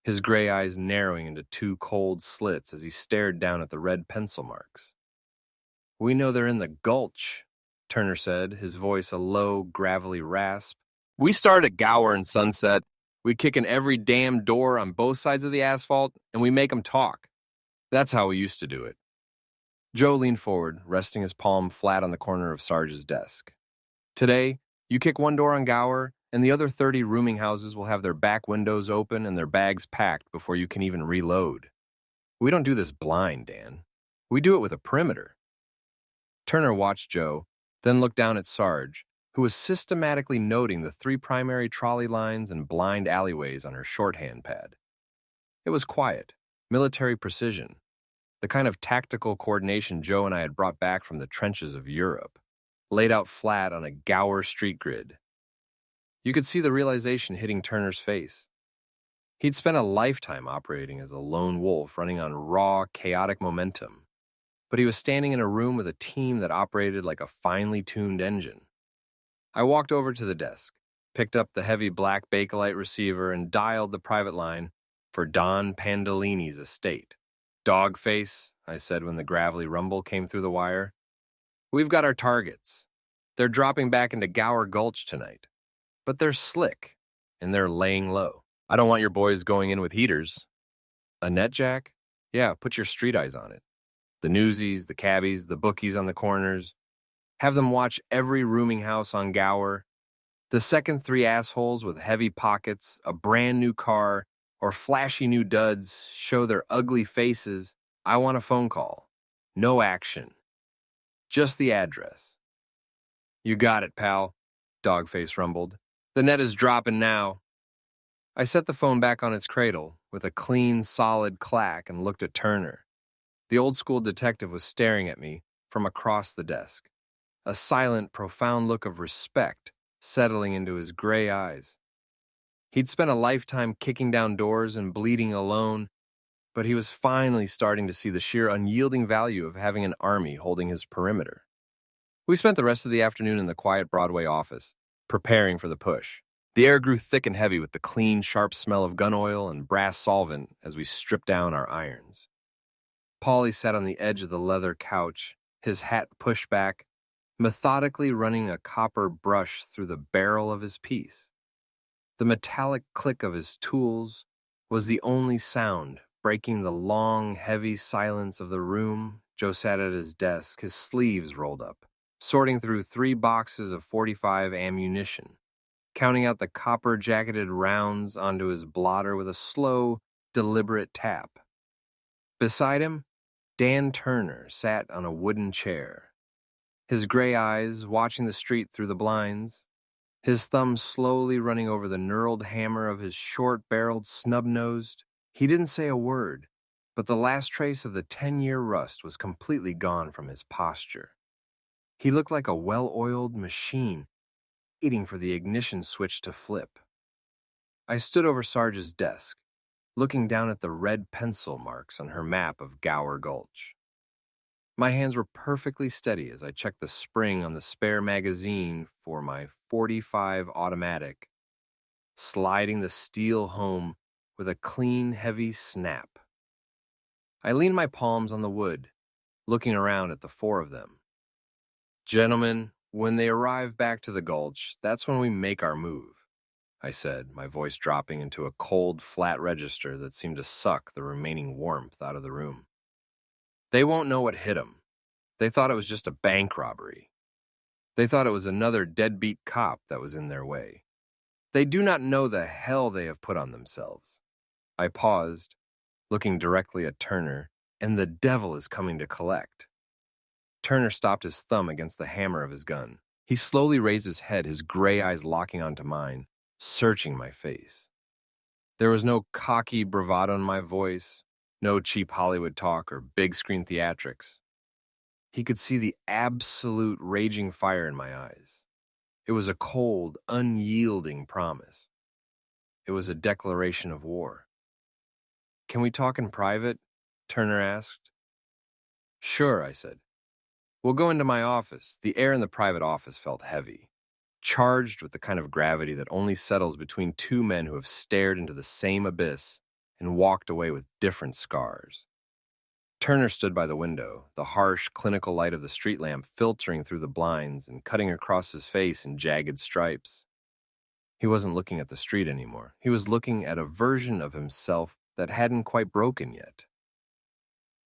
his gray eyes narrowing into 2 cold slits as he stared down at the red pencil marks. We know they're in the Gulch, Turner said, his voice a low, gravelly rasp. We start at Gower and Sunset. We kick in every damn door on both sides of the asphalt, and we make 'em talk. That's how we used to do it. Joe leaned forward, resting his palm flat on the corner of Sarge's desk. Today, you kick one door on Gower, and the other 30 rooming houses will have their back windows open and their bags packed before you can even reload. We don't do this blind, Dan. We do it with a perimeter. Turner watched Joe, then looked down at Sarge, who was systematically noting the 3 primary trolley lines and blind alleyways on her shorthand pad. It was quiet, military precision, the kind of tactical coordination Joe and I had brought back from the trenches of Europe, laid out flat on a Gower street grid. You could see the realization hitting Turner's face. He'd spent a lifetime operating as a lone wolf, running on raw, chaotic momentum, but he was standing in a room with a team that operated like a finely tuned engine. I walked over to the desk, picked up the heavy black Bakelite receiver, and dialed the private line for Don Pandolini's estate. Dogface, I said when the gravelly rumble came through the wire. We've got our targets. They're dropping back into Gower Gulch tonight. But they're slick, and they're laying low. I don't want your boys going in with heaters. A net, Jack? Yeah, put your street eyes on it. The newsies, the cabbies, the bookies on the corners. Have them watch every rooming house on Gower. The second 3 assholes with heavy pockets, a brand new car, or flashy new duds show their ugly faces, I want a phone call. No action. Just the address. You got it, pal, Dogface rumbled. The net is dropping now. I set the phone back on its cradle with a clean, solid clack and looked at Turner. The old-school detective was staring at me from across the desk, a silent, profound look of respect settling into his gray eyes. He'd spent a lifetime kicking down doors and bleeding alone, but he was finally starting to see the sheer unyielding value of having an army holding his perimeter. We spent the rest of the afternoon in the quiet Broadway office, preparing for the push. The air grew thick and heavy with the clean, sharp smell of gun oil and brass solvent as we stripped down our irons. Paulie sat on the edge of the leather couch, his hat pushed back, methodically running a copper brush through the barrel of his piece. The metallic click of his tools was the only sound, breaking the long, heavy silence of the room. Joe sat at his desk, his sleeves rolled up, sorting through 3 boxes of .45 ammunition, counting out the copper-jacketed rounds onto his blotter with a slow, deliberate tap. Beside him, Dan Turner sat on a wooden chair, his gray eyes watching the street through the blinds, his thumb slowly running over the knurled hammer of his short-barreled snub-nosed. He didn't say a word, but the last trace of the 10-year rust was completely gone from his posture. He looked like a well-oiled machine, waiting for the ignition switch to flip. I stood over Sarge's desk, looking down at the red pencil marks on her map of Gower Gulch. My hands were perfectly steady as I checked the spring on the spare magazine for my .45 automatic, sliding the steel home with a clean, heavy snap. I leaned my palms on the wood, looking around at the 4 of them. "Gentlemen, when they arrive back to the gulch, that's when we make our move," I said, my voice dropping into a cold, flat register that seemed to suck the remaining warmth out of the room. "They won't know what hit them. They thought it was just a bank robbery. They thought it was another deadbeat cop that was in their way. They do not know the hell they have put on themselves." I paused, looking directly at Turner, "and the devil is coming to collect." Turner stopped his thumb against the hammer of his gun. He slowly raised his head, his gray eyes locking onto mine, searching my face. There was no cocky bravado in my voice, no cheap Hollywood talk or big-screen theatrics. He could see the absolute raging fire in my eyes. It was a cold, unyielding promise. It was a declaration of war. "Can we talk in private?" Turner asked. "Sure," I said. "We'll go into my office." The air in the private office felt heavy, charged with the kind of gravity that only settles between 2 men who have stared into the same abyss and walked away with different scars. Turner stood by the window, the harsh, clinical light of the street lamp filtering through the blinds and cutting across his face in jagged stripes. He wasn't looking at the street anymore. He was looking at a version of himself that hadn't quite broken yet.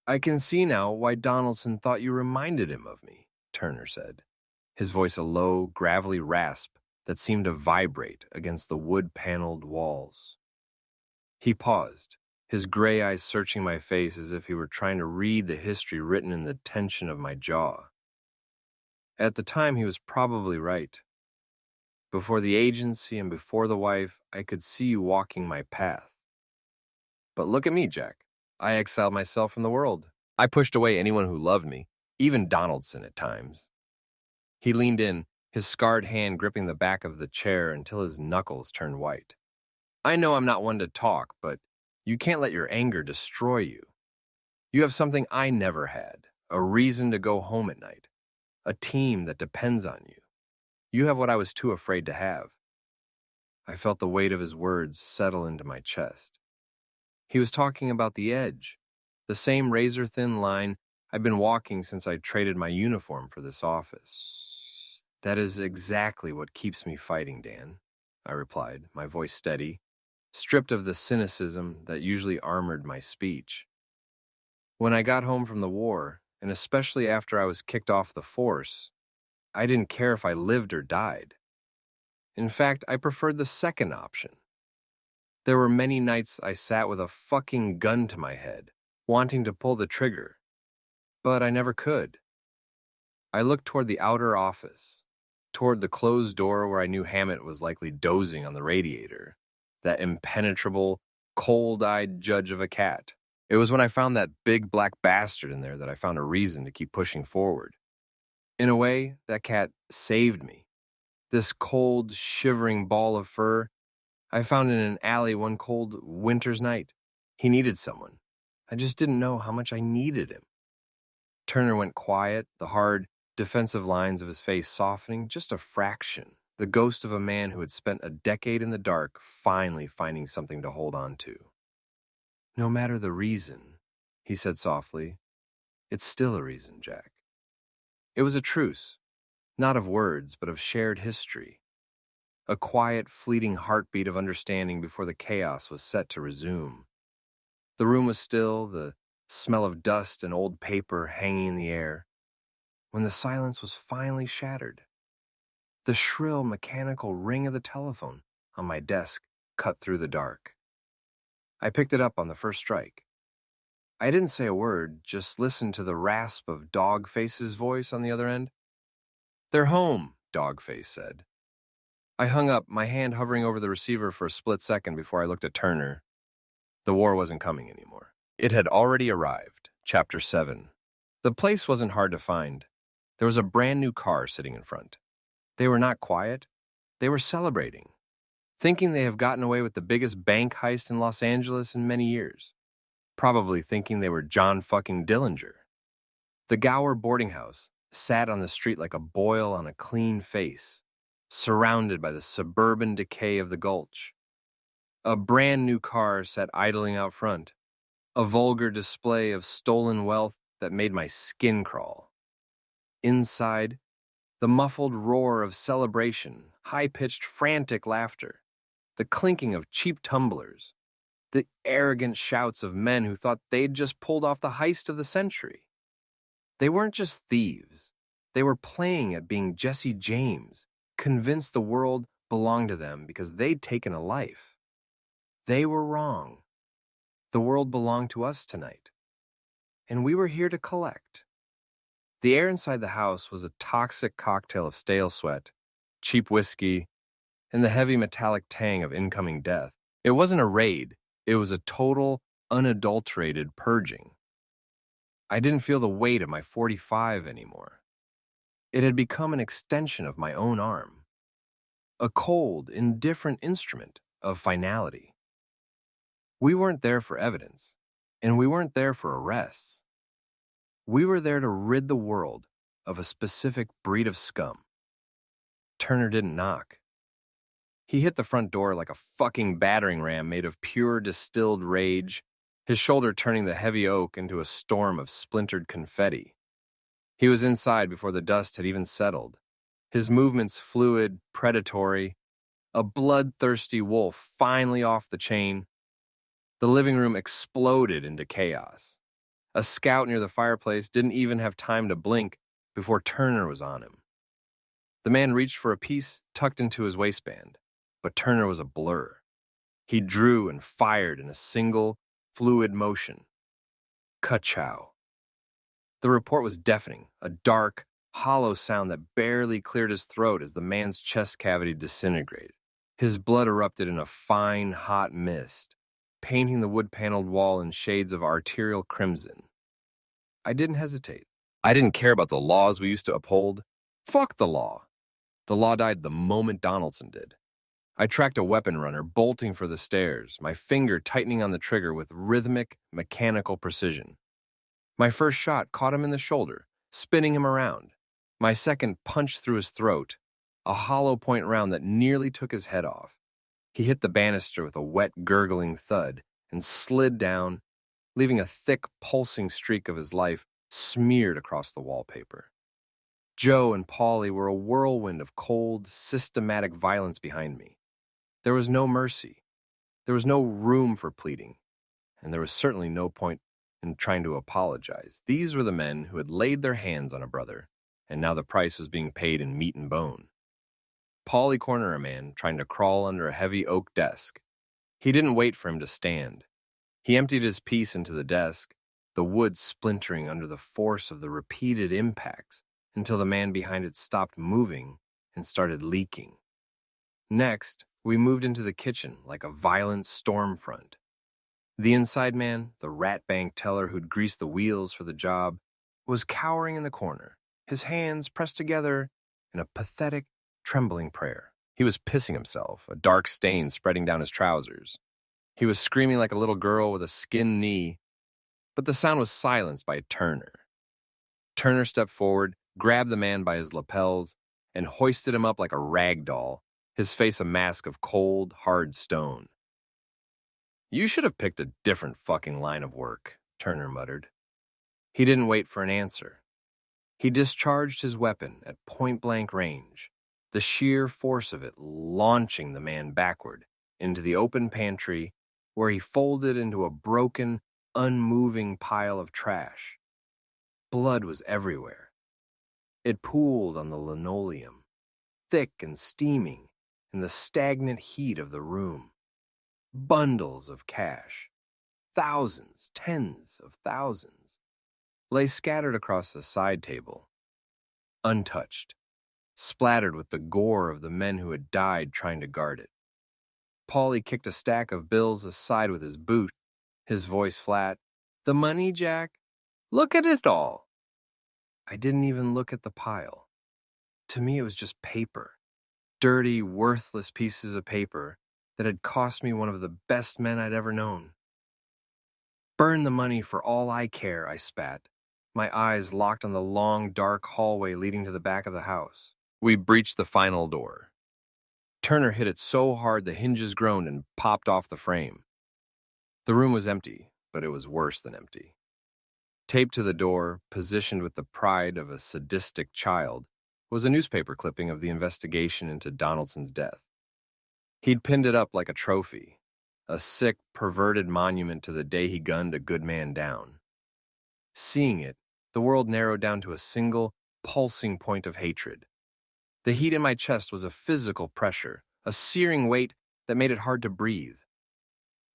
"I can see now why Donaldson thought you reminded him of me," Turner said, his voice a low, gravelly rasp that seemed to vibrate against the wood-paneled walls. He paused, his gray eyes searching my face as if he were trying to read the history written in the tension of my jaw. At the time, he was probably right. Before the agency and before the wife, I could see you walking my path. But look at me, Jack. I exiled myself from the world. I pushed away anyone who loved me, even Donaldson at times. He leaned in, his scarred hand gripping the back of the chair until his knuckles turned white. "I know I'm not one to talk, but you can't let your anger destroy you. You have something I never had, a reason to go home at night, a team that depends on you. You have what I was too afraid to have." I felt the weight of his words settle into my chest. He was talking about the edge, the same razor-thin line I've been walking since I traded my uniform for this office. "That is exactly what keeps me fighting, Dan," I replied, my voice steady, stripped of the cynicism that usually armored my speech. "When I got home from the war, and especially after I was kicked off the force, I didn't care if I lived or died. In fact, I preferred the second option. There were many nights I sat with a fucking gun to my head, wanting to pull the trigger, but I never could." I looked toward the outer office, toward the closed door where I knew Hammett was likely dozing on the radiator, that impenetrable, cold-eyed judge of a cat. It was when I found that big black bastard in there that I found a reason to keep pushing forward. In a way, that cat saved me. This cold, shivering ball of fur I found in an alley one cold winter's night. He needed someone. I just didn't know how much I needed him. Turner went quiet, the hard, defensive lines of his face softening just a fraction, the ghost of a man who had spent a decade in the dark finally finding something to hold on to. "No matter the reason," he said softly, It's still a reason, Jack. It was a truce, not of words, but of shared history. A quiet, fleeting heartbeat of understanding before the chaos was set to resume. The room was still, the smell of dust and old paper hanging in the air, when the silence was finally shattered. The shrill, mechanical ring of the telephone on my desk cut through the dark. I picked it up on the first strike. I didn't say a word, just listened to the rasp of Dogface's voice on the other end. "They're home," Dogface said. I hung up, my hand hovering over the receiver for a split second before I looked at Turner. The war wasn't coming anymore. It had already arrived. Chapter 7. The place wasn't hard to find. There was a brand new car sitting in front. They were not quiet. They were celebrating, thinking they have gotten away with the biggest bank heist in Los Angeles in many years. Probably thinking they were John fucking Dillinger. The Gower boarding house sat on the street like a boil on a clean face, surrounded by the suburban decay of the Gulch. A brand new car sat idling out front, a vulgar display of stolen wealth that made my skin crawl. Inside, the muffled roar of celebration, high-pitched, frantic laughter, the clinking of cheap tumblers, the arrogant shouts of men who thought they'd just pulled off the heist of the century. They weren't just thieves. They were playing at being Jesse James, convinced the world belonged to them because they'd taken a life. They were wrong. The world belonged to us tonight, and we were here to collect. The air inside the house was a toxic cocktail of stale sweat, cheap whiskey, and the heavy metallic tang of incoming death. It wasn't a raid. It was a total, unadulterated purging. I didn't feel the weight of my 45 anymore. It had become an extension of my own arm, a cold, indifferent instrument of finality. We weren't there for evidence, and we weren't there for arrests. We were there to rid the world of a specific breed of scum. Turner didn't knock. He hit the front door like a fucking battering ram made of pure distilled rage, his shoulder turning the heavy oak into a storm of splintered confetti. He was inside before the dust had even settled, his movements fluid, predatory, a bloodthirsty wolf finally off the chain. The living room exploded into chaos. A scout near the fireplace didn't even have time to blink before Turner was on him. The man reached for a piece tucked into his waistband, but Turner was a blur. He drew and fired in a single, fluid motion. Ka-chow. The report was deafening, a dark, hollow sound that barely cleared his throat as the man's chest cavity disintegrated. His blood erupted in a fine, hot mist, painting the wood-paneled wall in shades of arterial crimson. I didn't hesitate. I didn't care about the laws we used to uphold. Fuck the law. The law died the moment Donaldson did. I tracked a weapon runner bolting for the stairs, my finger tightening on the trigger with rhythmic, mechanical precision. My first shot caught him in the shoulder, spinning him around. My second punched through his throat, a hollow point round that nearly took his head off. He hit the banister with a wet, gurgling thud and slid down, leaving a thick, pulsing streak of his life smeared across the wallpaper. Joe and Paulie were a whirlwind of cold, systematic violence behind me. There was no mercy. There was no room for pleading, and there was certainly no point in trying to apologize. These were the men who had laid their hands on a brother, and now the price was being paid in meat and bone. Paulie cornered a man trying to crawl under a heavy oak desk. He didn't wait for him to stand. He emptied his piece into the desk, the wood splintering under the force of the repeated impacts until the man behind it stopped moving and started leaking. Next, we moved into the kitchen like a violent storm front. The inside man, the rat bank teller who'd greased the wheels for the job, was cowering in the corner, his hands pressed together in a pathetic, trembling prayer. He was pissing himself, a dark stain spreading down his trousers. He was screaming like a little girl with a skinned knee, but the sound was silenced by Turner. Turner stepped forward, grabbed the man by his lapels, and hoisted him up like a rag doll, his face a mask of cold, hard stone. "You should have picked a different fucking line of work," Turner muttered. He didn't wait for an answer. He discharged his weapon at point-blank range, the sheer force of it launching the man backward into the open pantry where he folded into a broken, unmoving pile of trash. Blood was everywhere. It pooled on the linoleum, thick and steaming in the stagnant heat of the room. Bundles of cash, thousands, tens of thousands, lay scattered across the side table, untouched, splattered with the gore of the men who had died trying to guard it. Paulie kicked a stack of bills aside with his boot, his voice flat. "The money, Jack? Look at it all." I didn't even look at the pile. To me, it was just paper. Dirty, worthless pieces of paper that had cost me one of the best men I'd ever known. "Burn the money for all I care," I spat, my eyes locked on the long, dark hallway leading to the back of the house. We breached the final door. Turner hit it so hard the hinges groaned and popped off the frame. The room was empty, but it was worse than empty. Taped to the door, positioned with the pride of a sadistic child, was a newspaper clipping of the investigation into Donaldson's death. He'd pinned it up like a trophy, a sick, perverted monument to the day he gunned a good man down. Seeing it, the world narrowed down to a single, pulsing point of hatred. The heat in my chest was a physical pressure, a searing weight that made it hard to breathe.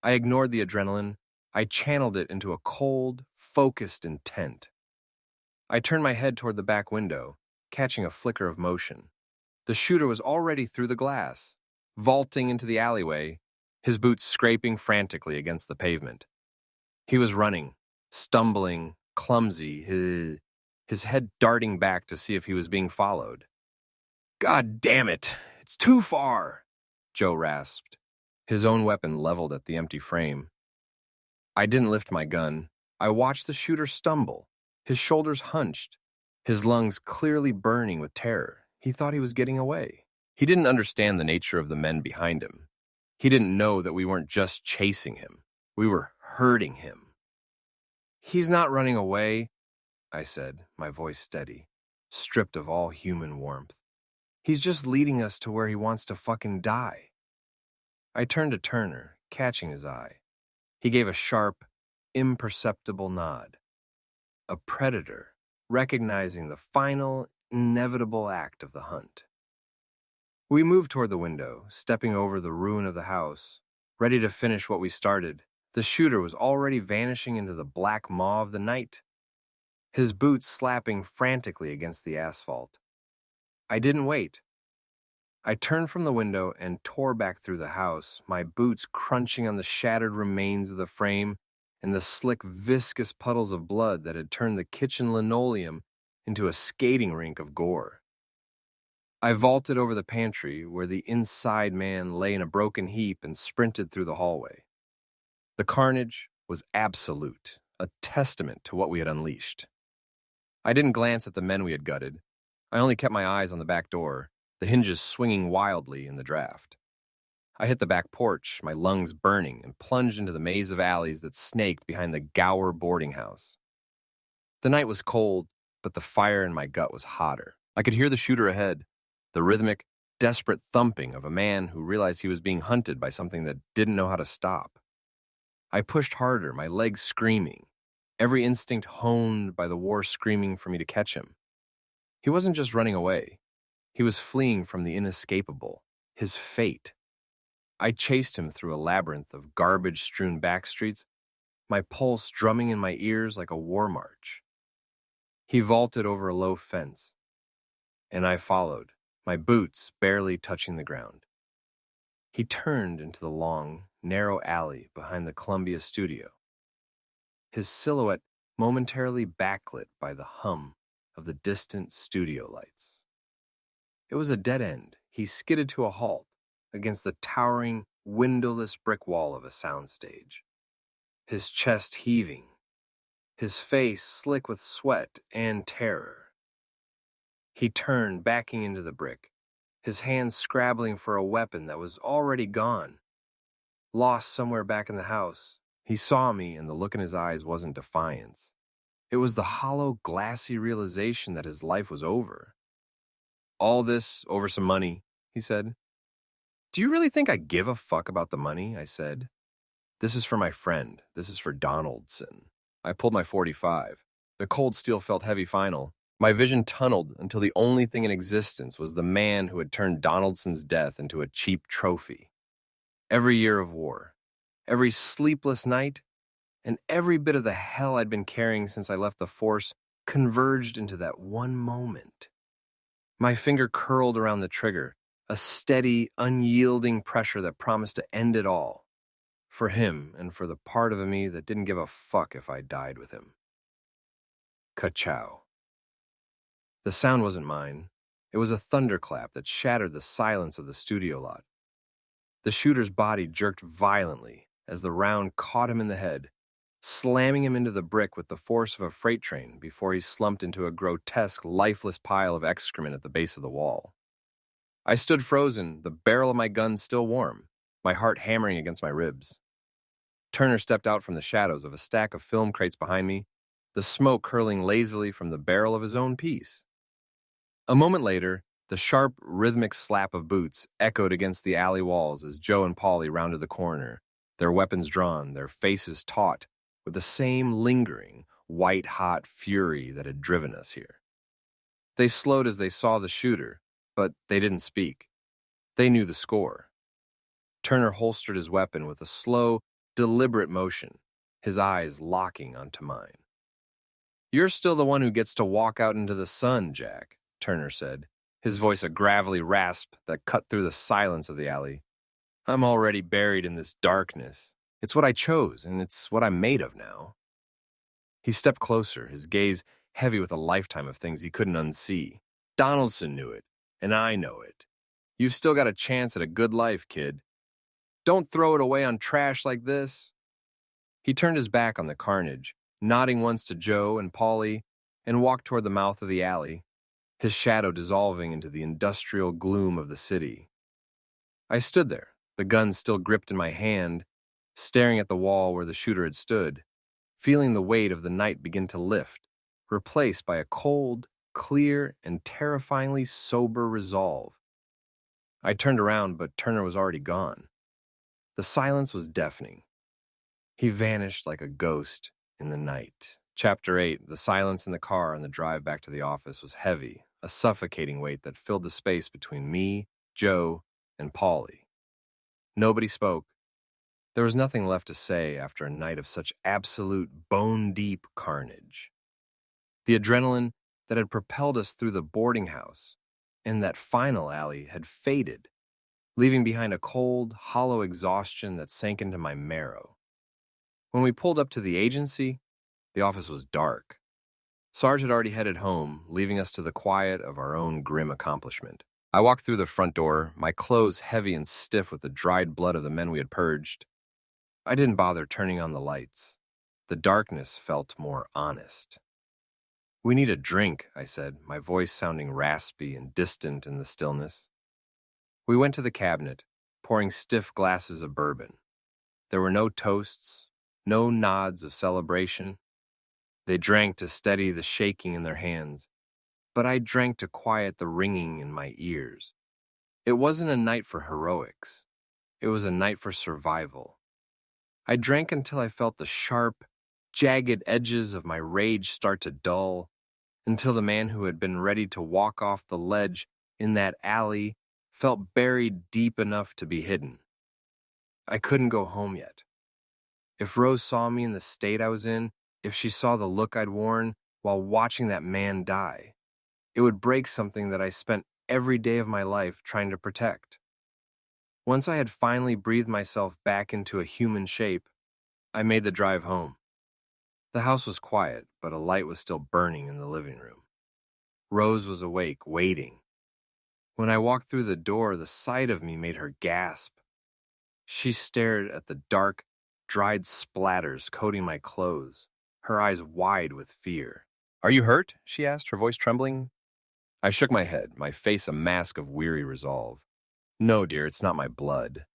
I ignored the adrenaline. I channeled it into a cold, focused intent. I turned my head toward the back window, catching a flicker of motion. The shooter was already through the glass, vaulting into the alleyway, his boots scraping frantically against the pavement. He was running, stumbling, clumsy, his head darting back to see if he was being followed. "God damn it, it's too far," Joe rasped, his own weapon leveled at the empty frame. I didn't lift my gun. I watched the shooter stumble, his shoulders hunched, his lungs clearly burning with terror. He thought he was getting away. He didn't understand the nature of the men behind him. He didn't know that we weren't just chasing him. We were hurting him. "He's not running away," I said, my voice steady, stripped of all human warmth. "He's just leading us to where he wants to fucking die." I turned to Turner, catching his eye. He gave a sharp, imperceptible nod. A predator, recognizing the final, inevitable act of the hunt. We moved toward the window, stepping over the ruin of the house, ready to finish what we started. The shooter was already vanishing into the black maw of the night, his boots slapping frantically against the asphalt. I didn't wait. I turned from the window and tore back through the house, my boots crunching on the shattered remains of the frame and the slick, viscous puddles of blood that had turned the kitchen linoleum into a skating rink of gore. I vaulted over the pantry where the inside man lay in a broken heap and sprinted through the hallway. The carnage was absolute, a testament to what we had unleashed. I didn't glance at the men we had gutted. I only kept my eyes on the back door, the hinges swinging wildly in the draft. I hit the back porch, my lungs burning, and plunged into the maze of alleys that snaked behind the Gower boarding house. The night was cold, but the fire in my gut was hotter. I could hear the shooter ahead, the rhythmic, desperate thumping of a man who realized he was being hunted by something that didn't know how to stop. I pushed harder, my legs screaming, every instinct honed by the war screaming for me to catch him. He wasn't just running away. He was fleeing from the inescapable, his fate. I chased him through a labyrinth of garbage-strewn backstreets, my pulse drumming in my ears like a war march. He vaulted over a low fence, and I followed, my boots barely touching the ground. He turned into the long, narrow alley behind the Columbia studio, his silhouette momentarily backlit by the hum of the distant studio lights. It was a dead end. He skidded to a halt against the towering, windowless brick wall of a soundstage, his chest heaving, his face slick with sweat and terror. He turned, backing into the brick, his hands scrabbling for a weapon that was already gone. Lost somewhere back in the house, he saw me, and the look in his eyes wasn't defiance. It was the hollow, glassy realization that his life was over. All this over some money, he said. Do you really think I give a fuck about the money? I said. This is for my friend. This is for Donaldson. I pulled my .45. The cold steel felt heavy final. My vision tunneled until the only thing in existence was the man who had turned Donaldson's death into a cheap trophy. Every year of war, every sleepless night, and every bit of the hell I'd been carrying since I left the force converged into that one moment. My finger curled around the trigger, a steady, unyielding pressure that promised to end it all. For him and for the part of me that didn't give a fuck if I died with him. Ka-chow. The sound wasn't mine. It was a thunderclap that shattered the silence of the studio lot. The shooter's body jerked violently as the round caught him in the head, slamming him into the brick with the force of a freight train before he slumped into a grotesque, lifeless pile of excrement at the base of the wall. I stood frozen, the barrel of my gun still warm, my heart hammering against my ribs. Turner stepped out from the shadows of a stack of film crates behind me, the smoke curling lazily from the barrel of his own piece. A moment later, the sharp, rhythmic slap of boots echoed against the alley walls as Joe and Polly rounded the corner, their weapons drawn, their faces taut with the same lingering, white-hot fury that had driven us here. They slowed as they saw the shooter, but they didn't speak. They knew the score. Turner holstered his weapon with a slow, deliberate motion, his eyes locking onto mine. "You're still the one who gets to walk out into the sun, Jack," Turner said, his voice a gravelly rasp that cut through the silence of the alley. "I'm already buried in this darkness. It's what I chose, and it's what I'm made of now." He stepped closer, his gaze heavy with a lifetime of things he couldn't unsee. "Donaldson knew it, and I know it. You've still got a chance at a good life, kid. Don't throw it away on trash like this." He turned his back on the carnage, nodding once to Joe and Polly, and walked toward the mouth of the alley, his shadow dissolving into the industrial gloom of the city. I stood there, the gun still gripped in my hand, staring at the wall where the shooter had stood, feeling the weight of the night begin to lift, replaced by a cold, clear, and terrifyingly sober resolve. I turned around, but Turner was already gone. The silence was deafening. He vanished like a ghost in the night. Chapter 8, the silence in the car on the drive back to the office was heavy, a suffocating weight that filled the space between me, Joe, and Polly. Nobody spoke. There was nothing left to say after a night of such absolute bone-deep carnage. The adrenaline that had propelled us through the boarding house and that final alley had faded, leaving behind a cold, hollow exhaustion that sank into my marrow. When we pulled up to the agency, the office was dark. Sarge had already headed home, leaving us to the quiet of our own grim accomplishment. I walked through the front door, my clothes heavy and stiff with the dried blood of the men we had purged. I didn't bother turning on the lights. The darkness felt more honest. "We need a drink," I said, my voice sounding raspy and distant in the stillness. We went to the cabinet, pouring stiff glasses of bourbon. There were no toasts, no nods of celebration. They drank to steady the shaking in their hands, but I drank to quiet the ringing in my ears. It wasn't a night for heroics. It was a night for survival. I drank until I felt the sharp, jagged edges of my rage start to dull, until the man who had been ready to walk off the ledge in that alley felt buried deep enough to be hidden. I couldn't go home yet. If Rose saw me in the state I was in, if she saw the look I'd worn while watching that man die, it would break something that I spent every day of my life trying to protect. Once I had finally breathed myself back into a human shape, I made the drive home. The house was quiet, but a light was still burning in the living room. Rose was awake, waiting. When I walked through the door, the sight of me made her gasp. She stared at the dark, dried splatters coating my clothes, her eyes wide with fear. "Are you hurt?" she asked, her voice trembling. I shook my head, my face a mask of weary resolve. "No, dear, it's not my blood."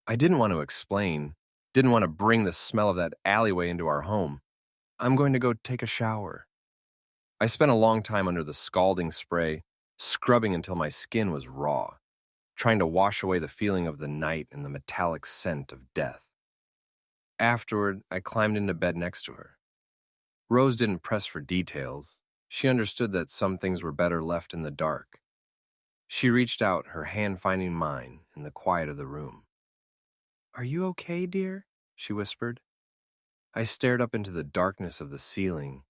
I didn't want to explain, didn't want to bring the smell of that alleyway into our home. I'm going to go take a shower. I spent a long time under the scalding spray, scrubbing until my skin was raw, trying to wash away the feeling of the night and the metallic scent of death. Afterward, I climbed into bed next to her. Rose didn't press for details. She understood that some things were better left in the dark. She reached out, her hand finding mine in the quiet of the room. "Are you okay, dear?" she whispered. I stared up into the darkness of the ceiling,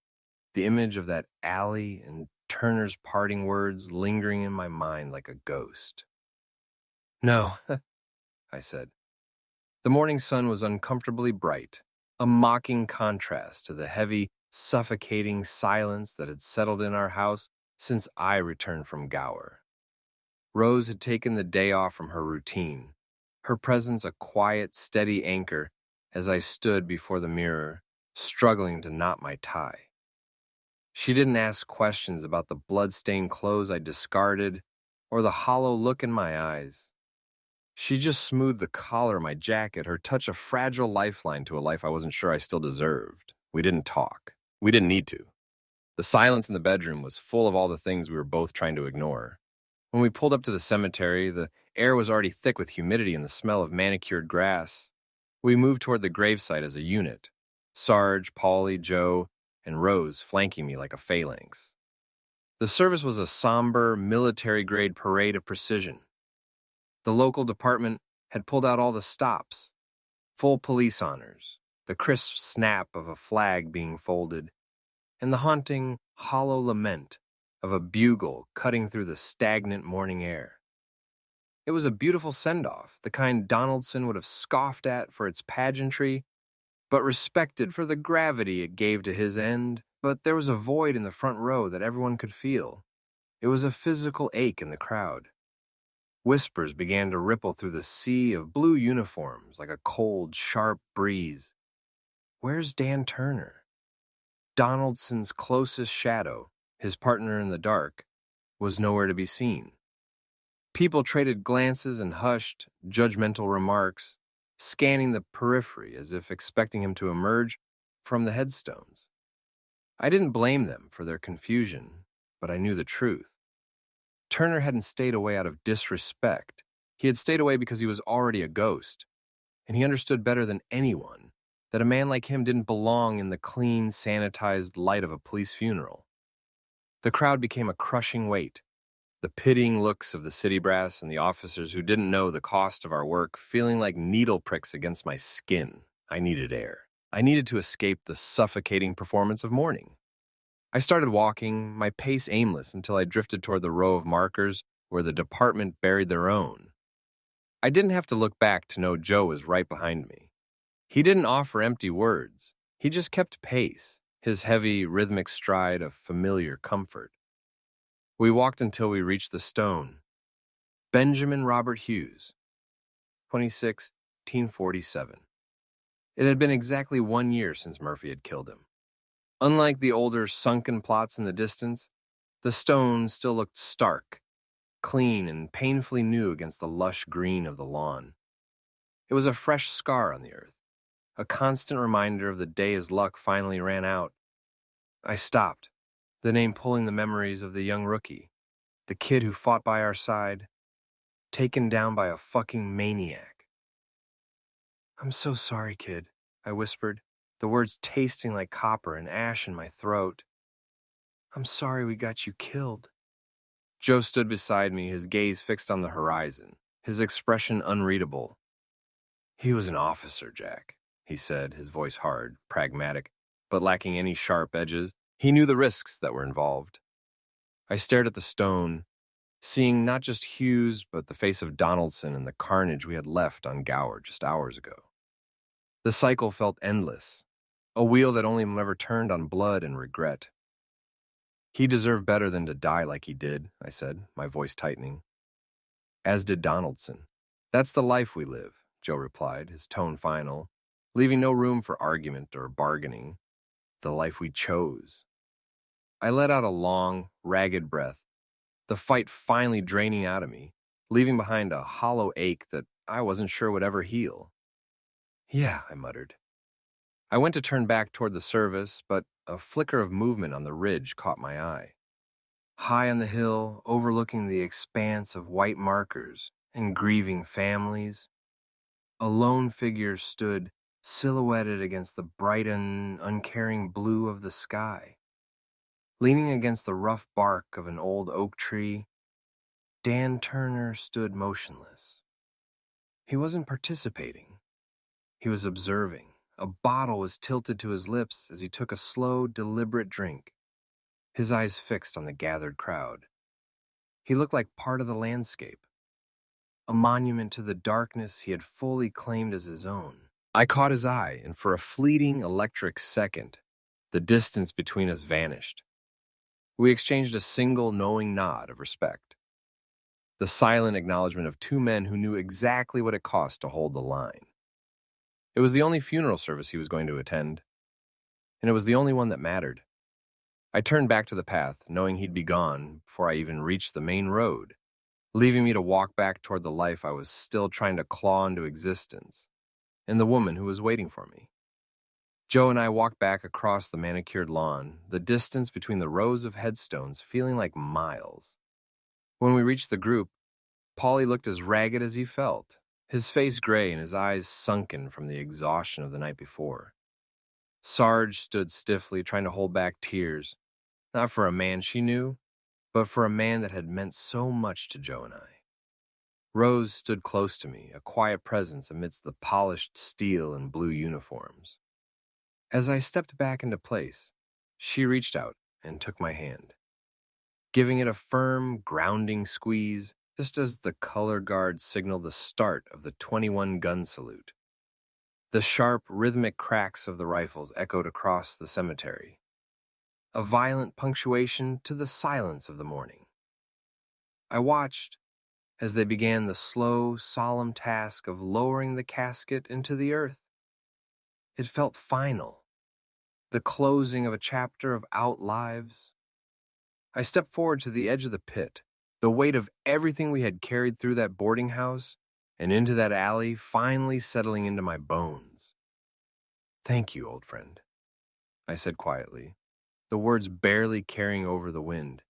the image of that alley and Turner's parting words lingering in my mind like a ghost. "No," I said. The morning sun was uncomfortably bright, a mocking contrast to the heavy, suffocating silence that had settled in our house since I returned from Gower. Rose had taken the day off from her routine, her presence a quiet, steady anchor as I stood before the mirror, struggling to knot my tie. She didn't ask questions about the blood-stained clothes I discarded or the hollow look in my eyes. She just smoothed the collar of my jacket, her touch a fragile lifeline to a life I wasn't sure I still deserved. We didn't talk. We didn't need to. The silence in the bedroom was full of all the things we were both trying to ignore. When we pulled up to the cemetery, the air was already thick with humidity and the smell of manicured grass. We moved toward the gravesite as a unit, Sarge, Paulie, Joe, and Rose flanking me like a phalanx. The service was a somber, military-grade parade of precision. The local department had pulled out all the stops, full police honors, the crisp snap of a flag being folded, and the haunting, hollow lament of a bugle cutting through the stagnant morning air. It was a beautiful send-off, the kind Donaldson would have scoffed at for its pageantry, but respected for the gravity it gave to his end. But there was a void in the front row that everyone could feel. It was a physical ache in the crowd. Whispers began to ripple through the sea of blue uniforms like a cold, sharp breeze. Where's Dan Turner? Donaldson's closest shadow, his partner in the dark, was nowhere to be seen. People traded glances and hushed, judgmental remarks, scanning the periphery as if expecting him to emerge from the headstones. I didn't blame them for their confusion, but I knew the truth. Turner hadn't stayed away out of disrespect. He had stayed away because he was already a ghost, and he understood better than anyone that a man like him didn't belong in the clean, sanitized light of a police funeral. The crowd became a crushing weight, the pitying looks of the city brass and the officers who didn't know the cost of our work feeling like needle pricks against my skin. I needed air. I needed to escape the suffocating performance of mourning. I started walking, my pace aimless, until I drifted toward the row of markers where the department buried their own. I didn't have to look back to know Joe was right behind me. He didn't offer empty words. He just kept pace, his heavy, rhythmic stride of familiar comfort. We walked until we reached the stone. Benjamin Robert Hughes, 26, 1847. It had been exactly 1 year since Murphy had killed him. Unlike the older, sunken plots in the distance, the stone still looked stark, clean, and painfully new against the lush green of the lawn. It was a fresh scar on the earth, a constant reminder of the day his luck finally ran out. I stopped, the name pulling the memories of the young rookie, the kid who fought by our side, taken down by a fucking maniac. "I'm so sorry, kid," I whispered, the words tasting like copper and ash in my throat. "I'm sorry we got you killed." Joe stood beside me, his gaze fixed on the horizon, his expression unreadable. "He was an officer, Jack," he said, his voice hard, pragmatic, but lacking any sharp edges. He knew the risks that were involved. I stared at the stone, seeing not just Hughes, but the face of Donaldson and the carnage we had left on Gower just hours ago. The cycle felt endless, a wheel that only ever turned on blood and regret. "He deserved better than to die like he did," I said, my voice tightening. "As did Donaldson. That's the life we live," Joe replied, his tone final, leaving no room for argument or bargaining. The life we chose. I let out a long, ragged breath, the fight finally draining out of me, leaving behind a hollow ache that I wasn't sure would ever heal. "Yeah," I muttered. I went to turn back toward the service, but a flicker of movement on the ridge caught my eye. High on the hill, overlooking the expanse of white markers and grieving families, a lone figure stood silhouetted against the bright and uncaring blue of the sky. Leaning against the rough bark of an old oak tree, Dan Turner stood motionless. He wasn't participating. He was observing. A bottle was tilted to his lips as he took a slow, deliberate drink, his eyes fixed on the gathered crowd. He looked like part of the landscape, a monument to the darkness he had fully claimed as his own. I caught his eye, and for a fleeting electric second, the distance between us vanished. We exchanged a single knowing nod of respect, the silent acknowledgement of two men who knew exactly what it cost to hold the line. It was the only funeral service he was going to attend, and it was the only one that mattered. I turned back to the path, knowing he'd be gone before I even reached the main road, leaving me to walk back toward the life I was still trying to claw into existence, and the woman who was waiting for me. Joe and I walked back across the manicured lawn, the distance between the rows of headstones feeling like miles. When we reached the group, Paulie looked as ragged as he felt, his face gray and his eyes sunken from the exhaustion of the night before. Sarge stood stiffly, trying to hold back tears, not for a man she knew, but for a man that had meant so much to Joe and I. Rose stood close to me, a quiet presence amidst the polished steel and blue uniforms. As I stepped back into place, she reached out and took my hand, giving it a firm, grounding squeeze, just as the color guard signaled the start of the 21-gun salute. The sharp, rhythmic cracks of the rifles echoed across the cemetery, a violent punctuation to the silence of the morning. I watched as they began the slow, solemn task of lowering the casket into the earth. It felt final, the closing of a chapter of out lives. I stepped forward to the edge of the pit, the weight of everything we had carried through that boarding house and into that alley finally settling into my bones. "Thank you, old friend," I said quietly, the words barely carrying over the wind.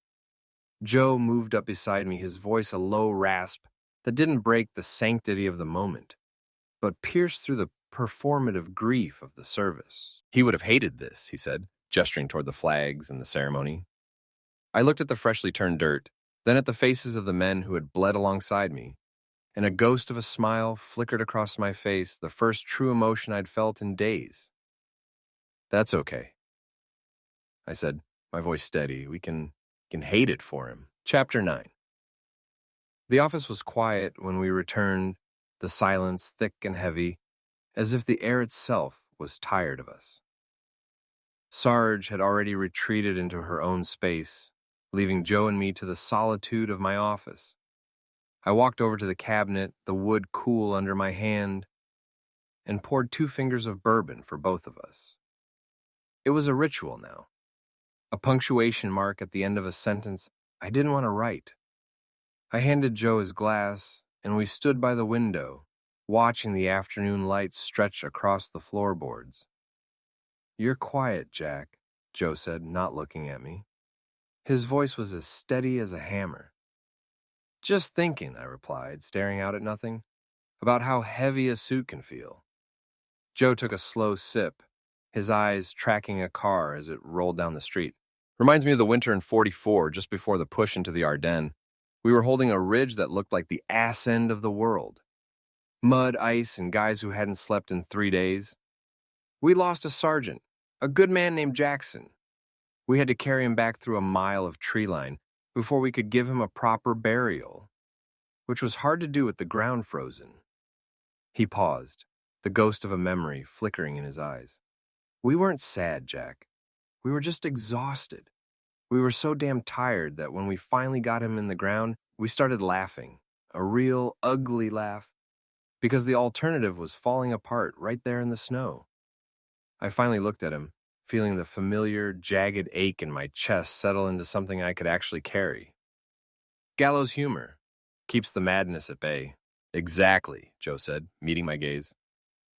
Joe moved up beside me, his voice a low rasp that didn't break the sanctity of the moment, but pierced through the performative grief of the service. "He would have hated this," he said, gesturing toward the flags and the ceremony. I looked at the freshly turned dirt, then at the faces of the men who had bled alongside me, and a ghost of a smile flickered across my face, the first true emotion I'd felt in days. "That's okay," I said, my voice steady. We can hate it for him." Chapter 9. The office was quiet when we returned, the silence thick and heavy, as if the air itself was tired of us. Sarge had already retreated into her own space, leaving Joe and me to the solitude of my office. I walked over to the cabinet, the wood cool under my hand, and poured 2 fingers of bourbon for both of us. It was a ritual now, a punctuation mark at the end of a sentence I didn't want to write. I handed Joe his glass, and we stood by the window, watching the afternoon light stretch across the floorboards. "You're quiet, Jack," Joe said, not looking at me. His voice was as steady as a hammer. "Just thinking," I replied, staring out at nothing, "about how heavy a suit can feel." Joe took a slow sip, his eyes tracking a car as it rolled down the street. "Reminds me of the winter in '44, just before the push into the Ardennes. We were holding a ridge that looked like the ass end of the world. Mud, ice, and guys who hadn't slept in 3 days. We lost a sergeant, a good man named Jackson. We had to carry him back through a mile of tree line before we could give him a proper burial, which was hard to do with the ground frozen." He paused, the ghost of a memory flickering in his eyes. "We weren't sad, Jack. We were just exhausted. We were so damn tired that when we finally got him in the ground, we started laughing, a real ugly laugh, because the alternative was falling apart right there in the snow." I finally looked at him, feeling the familiar, jagged ache in my chest settle into something I could actually carry. "Gallows humor keeps the madness at bay." "Exactly," Joe said, meeting my gaze.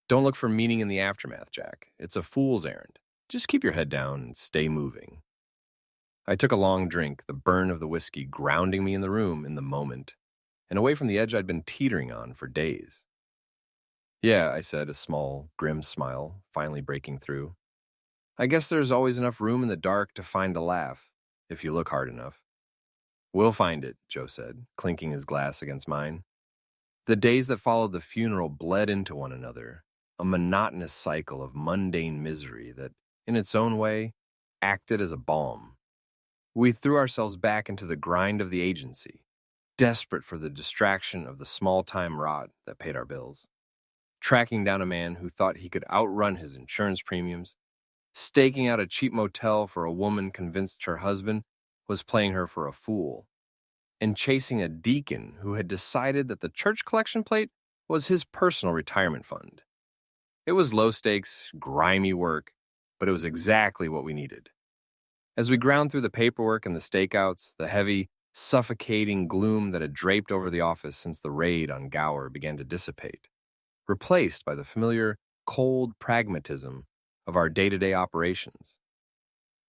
Don't look for meaning in the aftermath, Jack. It's a fool's errand. Just keep your head down and stay moving. I took a long drink, the burn of the whiskey grounding me in the room in the moment, and away from the edge I'd been teetering on for days. Yeah, I said, a small, grim smile finally breaking through. I guess there's always enough room in the dark to find a laugh, if you look hard enough. We'll find it, Joe said, clinking his glass against mine. The days that followed the funeral bled into one another, a monotonous cycle of mundane misery that, in its own way, acted as a balm. We threw ourselves back into the grind of the agency, desperate for the distraction of the small-time rot that paid our bills. Tracking down a man who thought he could outrun his insurance premiums, staking out a cheap motel for a woman convinced her husband was playing her for a fool, and chasing a deacon who had decided that the church collection plate was his personal retirement fund. It was low-stakes, grimy work, but it was exactly what we needed. As we ground through the paperwork and the stakeouts, the heavy, suffocating gloom that had draped over the office since the raid on Gower began to dissipate, replaced by the familiar, cold pragmatism of our day-to-day operations.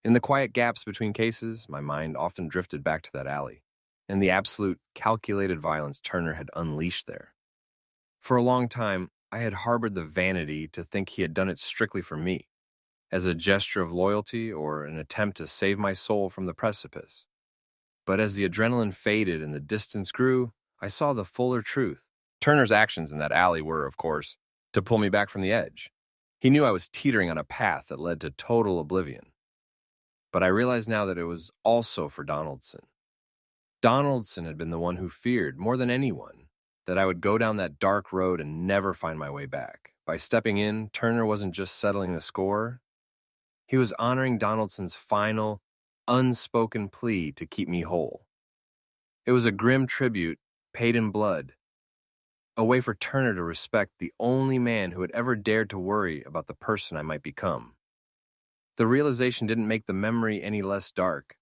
In the quiet gaps between cases, my mind often drifted back to that alley, and the absolute calculated violence Turner had unleashed there. For a long time, I had harbored the vanity to think he had done it strictly for me, as a gesture of loyalty or an attempt to save my soul from the precipice. But as the adrenaline faded and the distance grew, I saw the fuller truth. Turner's actions in that alley were, of course, to pull me back from the edge. He knew I was teetering on a path that led to total oblivion. But I realized now that it was also for Donaldson. Donaldson had been the one who feared, more than anyone, that I would go down that dark road and never find my way back. By stepping in, Turner wasn't just settling the score. He was honoring Donaldson's final, unspoken plea to keep me whole. It was a grim tribute, paid in blood, a way for Turner to respect the only man who had ever dared to worry about the person I might become. The realization didn't make the memory any less dark,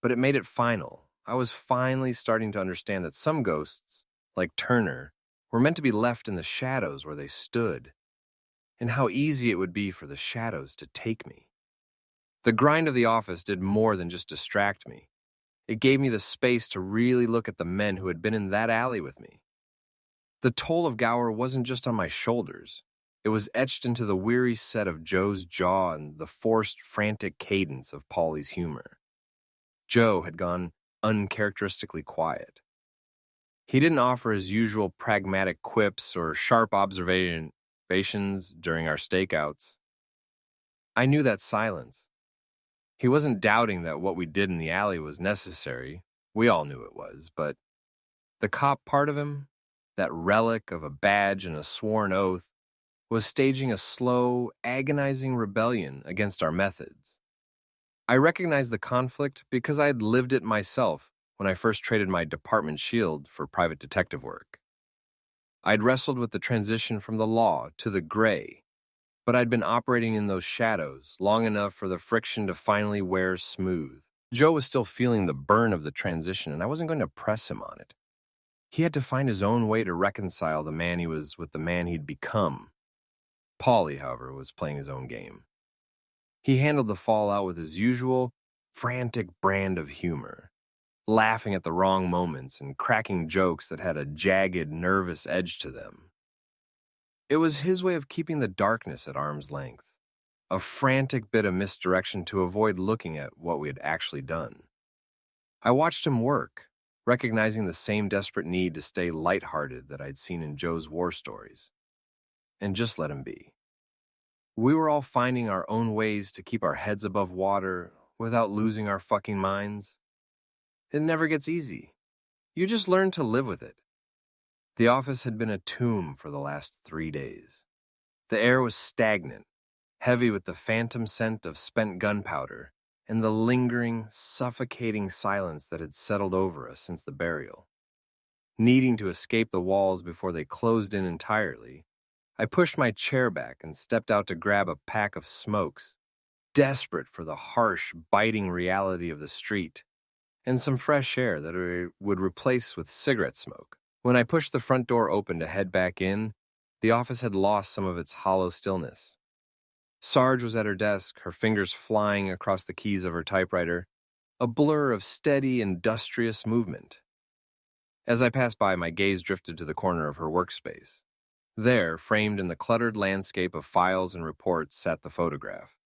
but it made it final. I was finally starting to understand that some ghosts, like Turner, were meant to be left in the shadows where they stood, and how easy it would be for the shadows to take me. The grind of the office did more than just distract me. It gave me the space to really look at the men who had been in that alley with me. The toll of Gower wasn't just on my shoulders. It was etched into the weary set of Joe's jaw and the forced, frantic cadence of Paulie's humor. Joe had gone uncharacteristically quiet. He didn't offer his usual pragmatic quips or sharp observations during our stakeouts. I knew that silence. He wasn't doubting that what we did in the alley was necessary. We all knew it was, but the cop part of him, that relic of a badge and a sworn oath, was staging a slow, agonizing rebellion against our methods. I recognized the conflict because I had lived it myself when I first traded my department shield for private detective work. I'd wrestled with the transition from the law to the gray, but I'd been operating in those shadows long enough for the friction to finally wear smooth. Joe was still feeling the burn of the transition, and I wasn't going to press him on it. He had to find his own way to reconcile the man he was with the man he'd become. Paulie, however, was playing his own game. He handled the fallout with his usual, frantic brand of humor, laughing at the wrong moments and cracking jokes that had a jagged, nervous edge to them. It was his way of keeping the darkness at arm's length, a frantic bit of misdirection to avoid looking at what we had actually done. I watched him work, recognizing the same desperate need to stay lighthearted that I'd seen in Joe's war stories, and just let him be. We were all finding our own ways to keep our heads above water without losing our fucking minds. It never gets easy. You just learn to live with it. The office had been a tomb for the last 3 days. The air was stagnant, heavy with the phantom scent of spent gunpowder and the lingering, suffocating silence that had settled over us since the burial. Needing to escape the walls before they closed in entirely, I pushed my chair back and stepped out to grab a pack of smokes, desperate for the harsh, biting reality of the street and some fresh air that I would replace with cigarette smoke. When I pushed the front door open to head back in, The office had lost some of its hollow stillness. Sarge was at her desk, her fingers flying across the keys of her typewriter, a blur of steady, industrious movement. As I passed by, my gaze drifted to the corner of her workspace. There, framed in the cluttered landscape of files and reports, sat the photograph.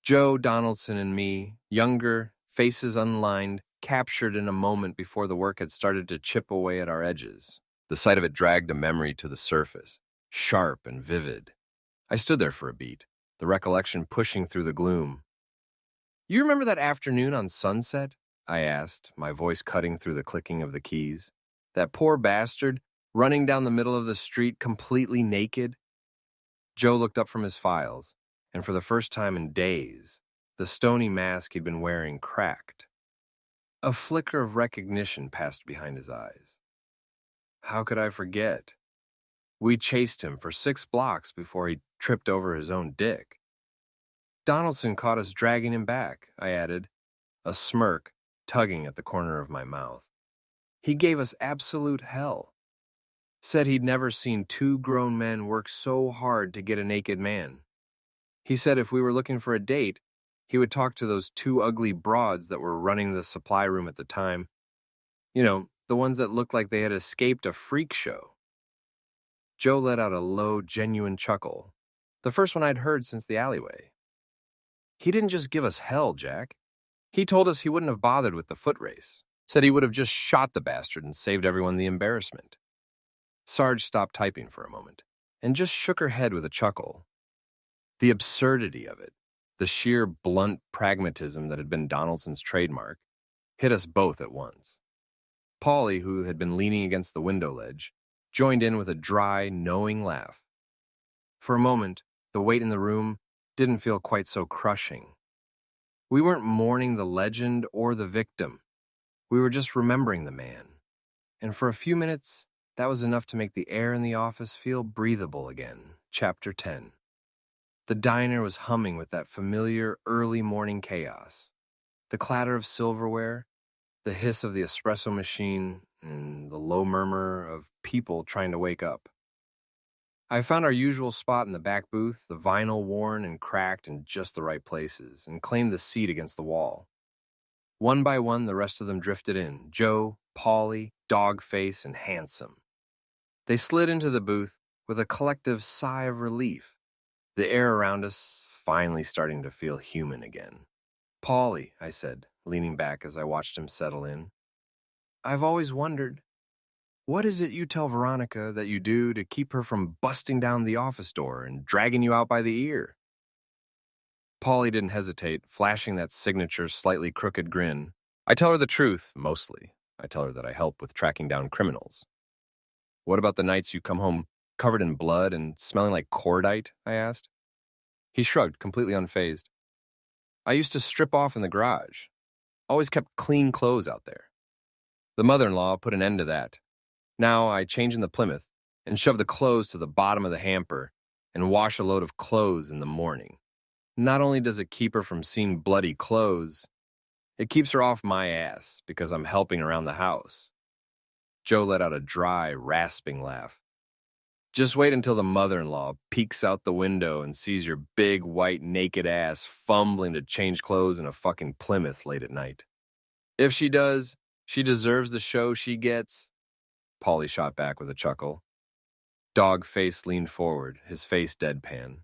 Joe Donaldson and me, younger, faces unlined, captured in a moment before the work had started to chip away at our edges. The sight of it dragged a memory to the surface, sharp and vivid. I stood there for a beat, the recollection pushing through the gloom. "You remember that afternoon on Sunset?" I asked, my voice cutting through the clicking of the keys. "That poor bastard, running down the middle of the street completely naked?" Joe looked up from his files, and for the first time in days, the stony mask he'd been wearing cracked. A flicker of recognition passed behind his eyes. How could I forget? We chased him for 6 blocks before he tripped over his own dick. "Donaldson caught us dragging him back," I added, a smirk tugging at the corner of my mouth. "He gave us absolute hell. Said he'd never seen 2 grown men work so hard to get a naked man. He said if we were looking for a date, he would talk to those 2 ugly broads that were running the supply room at the time. You know, the ones that looked like they had escaped a freak show." Joe let out a low, genuine chuckle, the first one I'd heard since the alleyway. "He didn't just give us hell, Jack. He told us he wouldn't have bothered with the foot race. Said he would have just shot the bastard and saved everyone the embarrassment." Sarge stopped typing for a moment and just shook her head with a chuckle. The absurdity of it, the sheer blunt pragmatism that had been Donaldson's trademark, hit us both at once. Polly, who had been leaning against the window ledge, joined in with a dry, knowing laugh. For a moment, the weight in the room didn't feel quite so crushing. We weren't mourning the legend or the victim. We were just remembering the man. And for a few minutes, that was enough to make the air in the office feel breathable again. Chapter 10. The diner was humming with that familiar early morning chaos. The clatter of silverware, the hiss of the espresso machine, and the low murmur of people trying to wake up. I found our usual spot in the back booth, the vinyl worn and cracked in just the right places, and claimed the seat against the wall. One by one, the rest of them drifted in: Joe, Polly, Dogface, and Handsome. They slid into the booth with a collective sigh of relief, the air around us finally starting to feel human again. "Polly," I said, leaning back as I watched him settle in, "I've always wondered, what is it you tell Veronica that you do to keep her from busting down the office door and dragging you out by the ear?" Polly didn't hesitate, flashing that signature, slightly crooked grin. "I tell her the truth, mostly. I tell her that I help with tracking down criminals." "What about the nights you come home covered in blood and smelling like cordite?" I asked. He shrugged, completely unfazed. "I used to strip off in the garage. Always kept clean clothes out there. The mother-in-law put an end to that. Now I change in the Plymouth and shove the clothes to the bottom of the hamper and wash a load of clothes in the morning. Not only does it keep her from seeing bloody clothes, it keeps her off my ass because I'm helping around the house." Joe let out a dry, rasping laugh. "Just wait until the mother-in-law peeks out the window and sees your big, white, naked ass fumbling to change clothes in a fucking Plymouth late at night. If she does, she deserves the show she gets." Polly shot back with a chuckle. Dogface leaned forward, his face deadpan.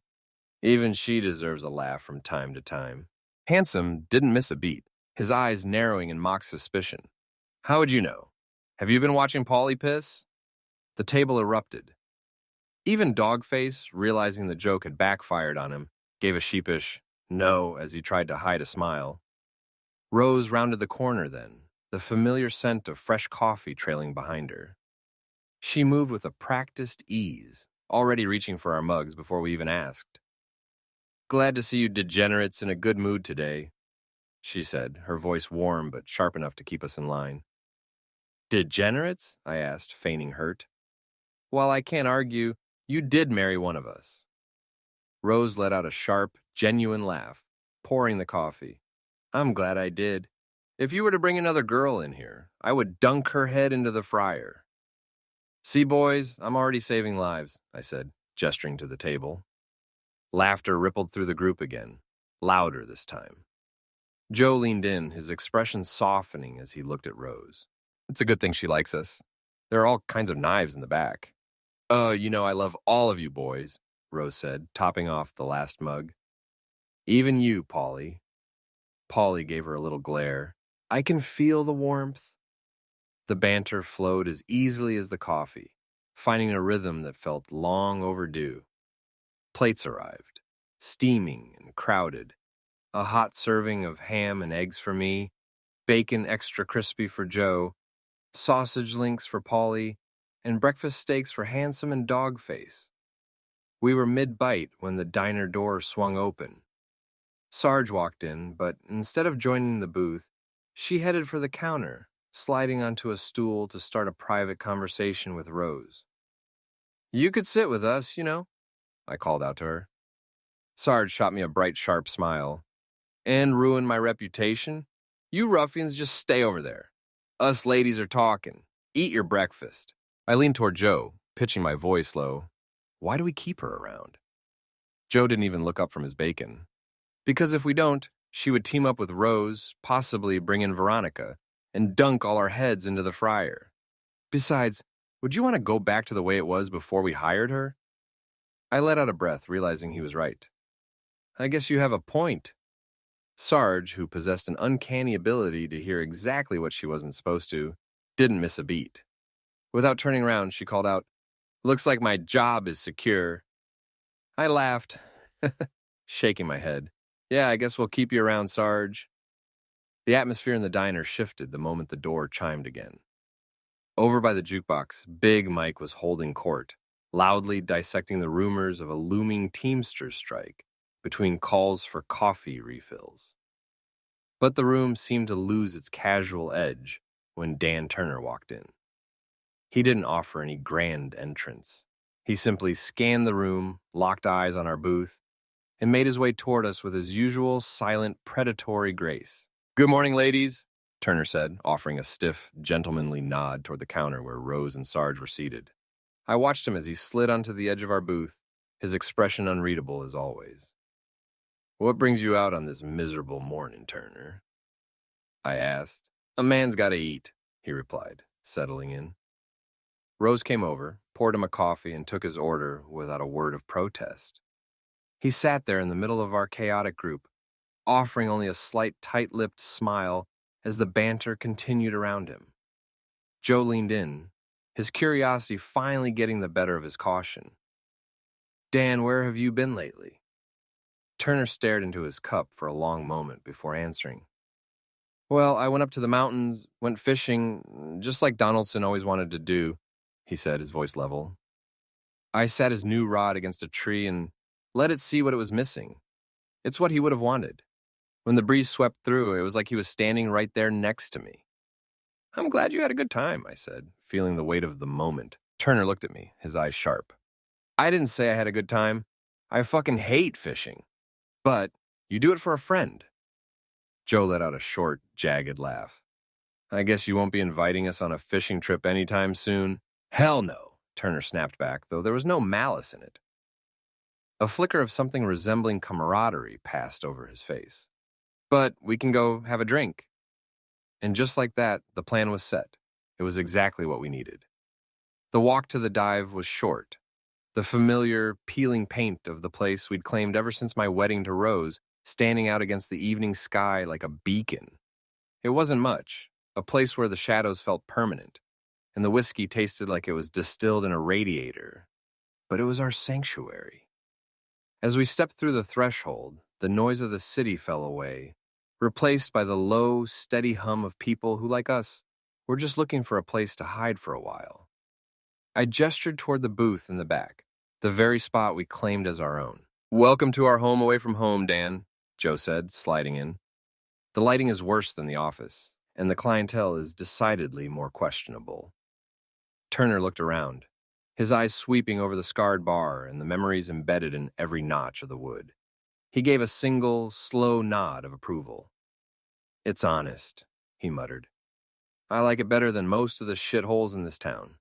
"Even she deserves a laugh from time to time." Handsome didn't miss a beat, his eyes narrowing in mock suspicion. "How would you know? Have you been watching Polly piss?" The table erupted. Even Dogface, realizing the joke had backfired on him, gave a sheepish no as he tried to hide a smile. Rose rounded the corner then, the familiar scent of fresh coffee trailing behind her. She moved with a practiced ease, already reaching for our mugs before we even asked. "Glad to see you degenerates in a good mood today," she said, her voice warm but sharp enough to keep us in line. "Degenerates?" I asked, feigning hurt. "While I can't argue, you did marry one of us." Rose let out a sharp, genuine laugh, pouring the coffee. "I'm glad I did. If you were to bring another girl in here, I would dunk her head into the fryer." See, boys, I'm already saving lives, I said, gesturing to the table. Laughter rippled through the group again, louder this time. Joe leaned in, his expression softening as he looked at Rose. It's a good thing she likes us. There are all kinds of knives in the back. I love all of you boys, Rose said, topping off the last mug. Even you, Polly. Polly gave her a little glare. I can feel the warmth. The banter flowed as easily as the coffee, finding a rhythm that felt long overdue. Plates arrived, steaming and crowded. A hot serving of ham and eggs for me, bacon extra crispy for Joe, sausage links for Polly, and breakfast steaks for Handsome and Dogface. We were mid-bite when the diner door swung open. Sarge walked in, but instead of joining the booth, she headed for the counter, sliding onto a stool to start a private conversation with Rose. You could sit with us, I called out to her. Sarge shot me a bright, sharp smile. And ruin my reputation? You ruffians just stay over there. Us ladies are talking. Eat your breakfast. I leaned toward Joe, pitching my voice low. Why do we keep her around? Joe didn't even look up from his bacon. Because if we don't, she would team up with Rose, possibly bring in Veronica, and dunk all our heads into the fryer. Besides, would you want to go back to the way it was before we hired her? I let out a breath, realizing he was right. I guess you have a point. Sarge, who possessed an uncanny ability to hear exactly what she wasn't supposed to, didn't miss a beat. Without turning around, she called out, Looks like my job is secure. I laughed, shaking my head. Yeah, I guess we'll keep you around, Sarge. The atmosphere in the diner shifted the moment the door chimed again. Over by the jukebox, Big Mike was holding court, loudly dissecting the rumors of a looming Teamsters strike between calls for coffee refills. But the room seemed to lose its casual edge when Dan Turner walked in. He didn't offer any grand entrance. He simply scanned the room, locked eyes on our booth, and made his way toward us with his usual silent, predatory grace. Good morning, ladies, Turner said, offering a stiff, gentlemanly nod toward the counter where Rose and Sarge were seated. I watched him as he slid onto the edge of our booth, his expression unreadable as always. What brings you out on this miserable morning, Turner? I asked. A man's got to eat, he replied, settling in. Rose came over, poured him a coffee, and took his order without a word of protest. He sat there in the middle of our chaotic group, offering only a slight tight-lipped smile as the banter continued around him. Joe leaned in, his curiosity finally getting the better of his caution. Dan, where have you been lately? Turner stared into his cup for a long moment before answering. Well, I went up to the mountains, went fishing, just like Donaldson always wanted to do, he said, his voice level. I sat his new rod against a tree and let it see what it was missing. It's what he would have wanted. When the breeze swept through, it was like he was standing right there next to me. I'm glad you had a good time, I said, feeling the weight of the moment. Turner looked at me, his eyes sharp. I didn't say I had a good time. I fucking hate fishing. But you do it for a friend. Joe let out a short, jagged laugh. I guess you won't be inviting us on a fishing trip anytime soon? Hell no, Turner snapped back, though there was no malice in it. A flicker of something resembling camaraderie passed over his face. But we can go have a drink. And just like that, the plan was set. It was exactly what we needed. The walk to the dive was short. The familiar, peeling paint of the place we'd claimed ever since my wedding to Rose, standing out against the evening sky like a beacon. It wasn't much, a place where the shadows felt permanent, and the whiskey tasted like it was distilled in a radiator. But it was our sanctuary. As we stepped through the threshold, the noise of the city fell away, replaced by the low, steady hum of people who, like us, were just looking for a place to hide for a while. I gestured toward the booth in the back, the very spot we claimed as our own. Welcome to our home away from home, Dan, Joe said, sliding in. The lighting is worse than the office, and the clientele is decidedly more questionable. Turner looked around, his eyes sweeping over the scarred bar and the memories embedded in every notch of the wood. He gave a single, slow nod of approval. It's honest, he muttered. I like it better than most of the shitholes in this town.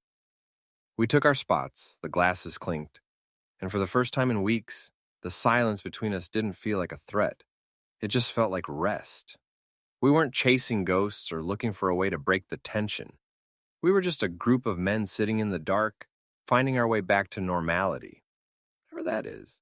We took our spots, the glasses clinked, and for the first time in weeks, the silence between us didn't feel like a threat. It just felt like rest. We weren't chasing ghosts or looking for a way to break the tension. We were just a group of men sitting in the dark, finding our way back to normality, whatever that is.